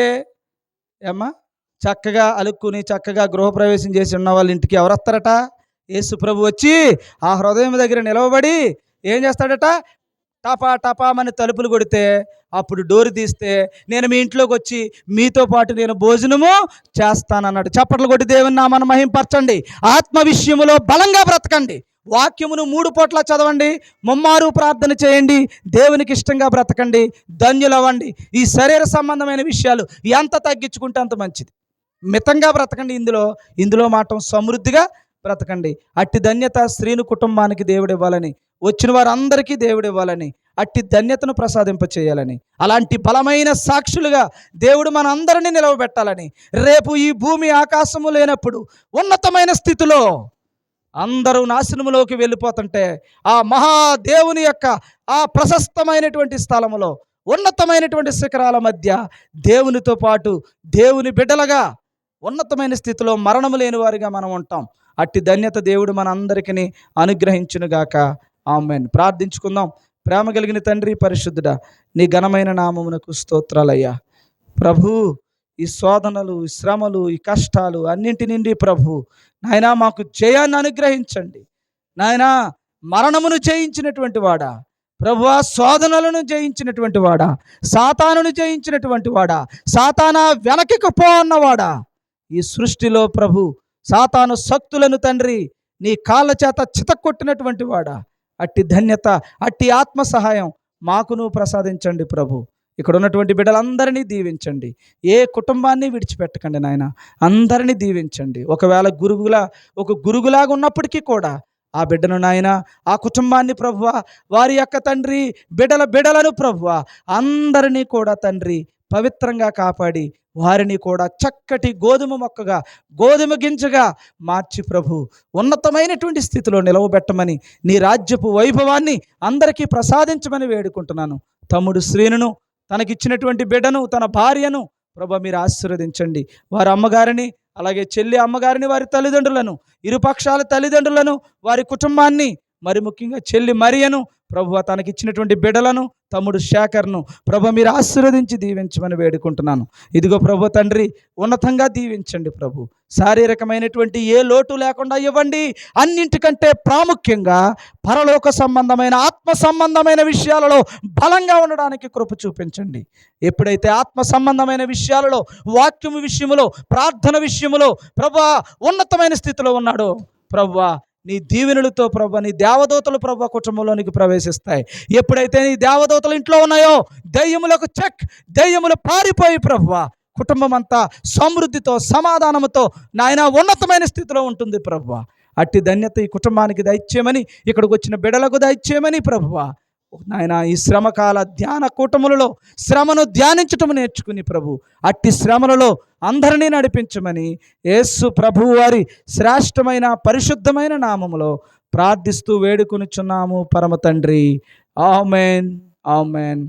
ఏమ్మా చక్కగా అలుక్కుని చక్కగా గృహప్రవేశం చేసి ఉన్న వాళ్ళ ఇంటికి ఎవరు వస్తారట? యేసు ప్రభు వచ్చి ఆ హృదయం దగ్గర నిలవబడి ఏం చేస్తాడట? టపామని తలుపులు కొడితే అప్పుడు డోరు తీస్తే నేను మీ ఇంట్లోకి వచ్చి మీతో పాటు నేను భోజనము చేస్తానన్నాడు. చప్పట్లు కొట్టి దేవుని నామాన్ని మహింపరచండి. ఆత్మ విషయములో బలంగా బ్రతకండి. వాక్యమును 3 పూట్ల చదవండి, ముమ్మారు ప్రార్థన చేయండి, దేవునికి ఇష్టంగా బ్రతకండి, ధన్యులవ్వండి. ఈ శరీర సంబంధమైన విషయాలు ఎంత తగ్గించుకుంటే అంత మంచిది. మితంగా బ్రతకండి. ఇందులో మాత్రం సమృద్ధిగా బ్రతకండి. అట్టి ధన్యత స్త్రీని కుటుంబానికి దేవుడు ఇవ్వాలని, వచ్చిన వారందరికీ దేవుడు ఇవ్వాలని, అట్టి ధన్యతను ప్రసాదింపచేయాలని, అలాంటి బలమైన సాక్షులుగా దేవుడు మన అందరినీ నిలవబెట్టాలని, రేపు ఈ భూమి ఆకాశము లేనప్పుడు ఉన్నతమైన స్థితిలో అందరూ నాశనములోకి వెళ్ళిపోతుంటే ఆ మహాదేవుని యొక్క ఆ ప్రశస్తమైనటువంటి స్థలములో ఉన్నతమైనటువంటి శిఖరాల మధ్య దేవునితో పాటు దేవుని బిడ్డలుగా ఉన్నతమైన స్థితిలో మరణము లేని వారిగా మనం ఉంటాం. అట్టి ధన్యత దేవుడు మన అందరికీ అనుగ్రహించునుగాక. ఆమేన్. ప్రార్థించుకుందాం. ప్రేమ కలిగిన తండ్రి, పరిశుద్ధుడా, నీ ఘనమైన నామమునకు స్తోత్రాలయ్యా. ప్రభు, ఈ శోధనలు, ఈ శ్రమలు, ఈ కష్టాలు అన్నింటి నుండి ప్రభు నాయనా మాకు జయాన్ని అనుగ్రహించండి. నాయనా మరణమును జయించినటువంటి వాడా, ప్రభువా శోధనలను జయించినటువంటి వాడా, సాతానును జయించినటువంటి వాడా, సాతానా వెనకకు పో అన్నవాడా, ఈ సృష్టిలో ప్రభు సాతాను శక్తులను తండ్రి నీ కాళ్ళ చేత చితక్కొట్టినటువంటి వాడా, అట్టి ధన్యత, అట్టి ఆత్మ సహాయం మాకు నువ్వు ప్రసాదించండి ప్రభు. ఇక్కడ ఉన్నటువంటి బిడ్డలందరినీ దీవించండి. ఏ కుటుంబాన్ని విడిచిపెట్టకండి నాయన, అందరినీ దీవించండి. ఒకవేళ ఒక గురుగులాగా ఉన్నప్పటికీ కూడా ఆ బిడ్డను నాయన, ఆ కుటుంబాన్ని ప్రభువ, వారి యొక్క తండ్రి బిడ్డలను ప్రభువ అందరినీ కూడా తండ్రి పవిత్రంగా కాపాడి వారిని కూడా చక్కటి గోధుమ గింజగా మార్చి ప్రభు ఉన్నతమైనటువంటి స్థితిలో నిలవబెట్టమని, నీ రాజ్యపు వైభవాన్ని అందరికీ ప్రసాదించమని వేడుకుంటున్నాను. తమ్ముడు శ్రీనును, తనకిచ్చినటువంటి బిడ్డను, తన భార్యను ప్రభు మీరు ఆశీర్వదించండి. వారి అమ్మగారిని, అలాగే చెల్లి అమ్మగారిని, వారి తల్లిదండ్రులను, ఇరుపక్షాల తల్లిదండ్రులను, వారి కుటుంబాన్ని, మరి ముఖ్యంగా చెల్లి మరియను ప్రభు తనకిచ్చినటువంటి బిడ్డలను, తమ్ముడు శేఖర్ను ప్రభు మీరు ఆశీర్వదించి దీవించమని వేడుకుంటున్నాను. ఇదిగో ప్రభు తండ్రి ఉన్నతంగా దీవించండి ప్రభు. శారీరకమైనటువంటి ఏ లోటు లేకుండా ఇవ్వండి. అన్నింటికంటే ప్రాముఖ్యంగా పరలోక సంబంధమైన, ఆత్మ సంబంధమైన విషయాలలో బలంగా ఉండడానికి కృప చూపించండి. ఎప్పుడైతే ఆత్మ సంబంధమైన విషయాలలో, వాక్యము విషయములో, ప్రార్థన విషయములో ప్రభు ఉన్నతమైన స్థితిలో ఉన్నాడో ప్రభువా, నీ దీవెనలతో ప్రభు, నీ దేవదూతలు ప్రభు కుటుంబంలోనికి ప్రవేశిస్తాయి. ఎప్పుడైతే నీ దేవదూతలు ఇంట్లో ఉన్నాయో దెయ్యములకు దెయ్యములు పారిపోయి ప్రభువా కుటుంబం అంతా సమృద్ధితో, సమాధానముతో నాయన ఉన్నతమైన స్థితిలో ఉంటుంది ప్రభువా. అట్టి ధన్యత ఈ కుటుంబానికి దయచేయమని, ఇక్కడికి వచ్చిన బిడ్డలకు దయచేయమని ప్రభువా నాయన ఈ శ్రమకాల ధ్యాన కూటములలో శ్రమను ధ్యానించటం నేర్చుకుని ప్రభు అట్టి శ్రమలలో అందరినీ నడిపించమని యేసు ప్రభు వారి శ్రేష్టమైన పరిశుద్ధమైన నామములో ప్రార్థిస్తూ వేడుకొనుచున్నాము పరమ తండ్రి. ఆమేన్, ఆమేన్.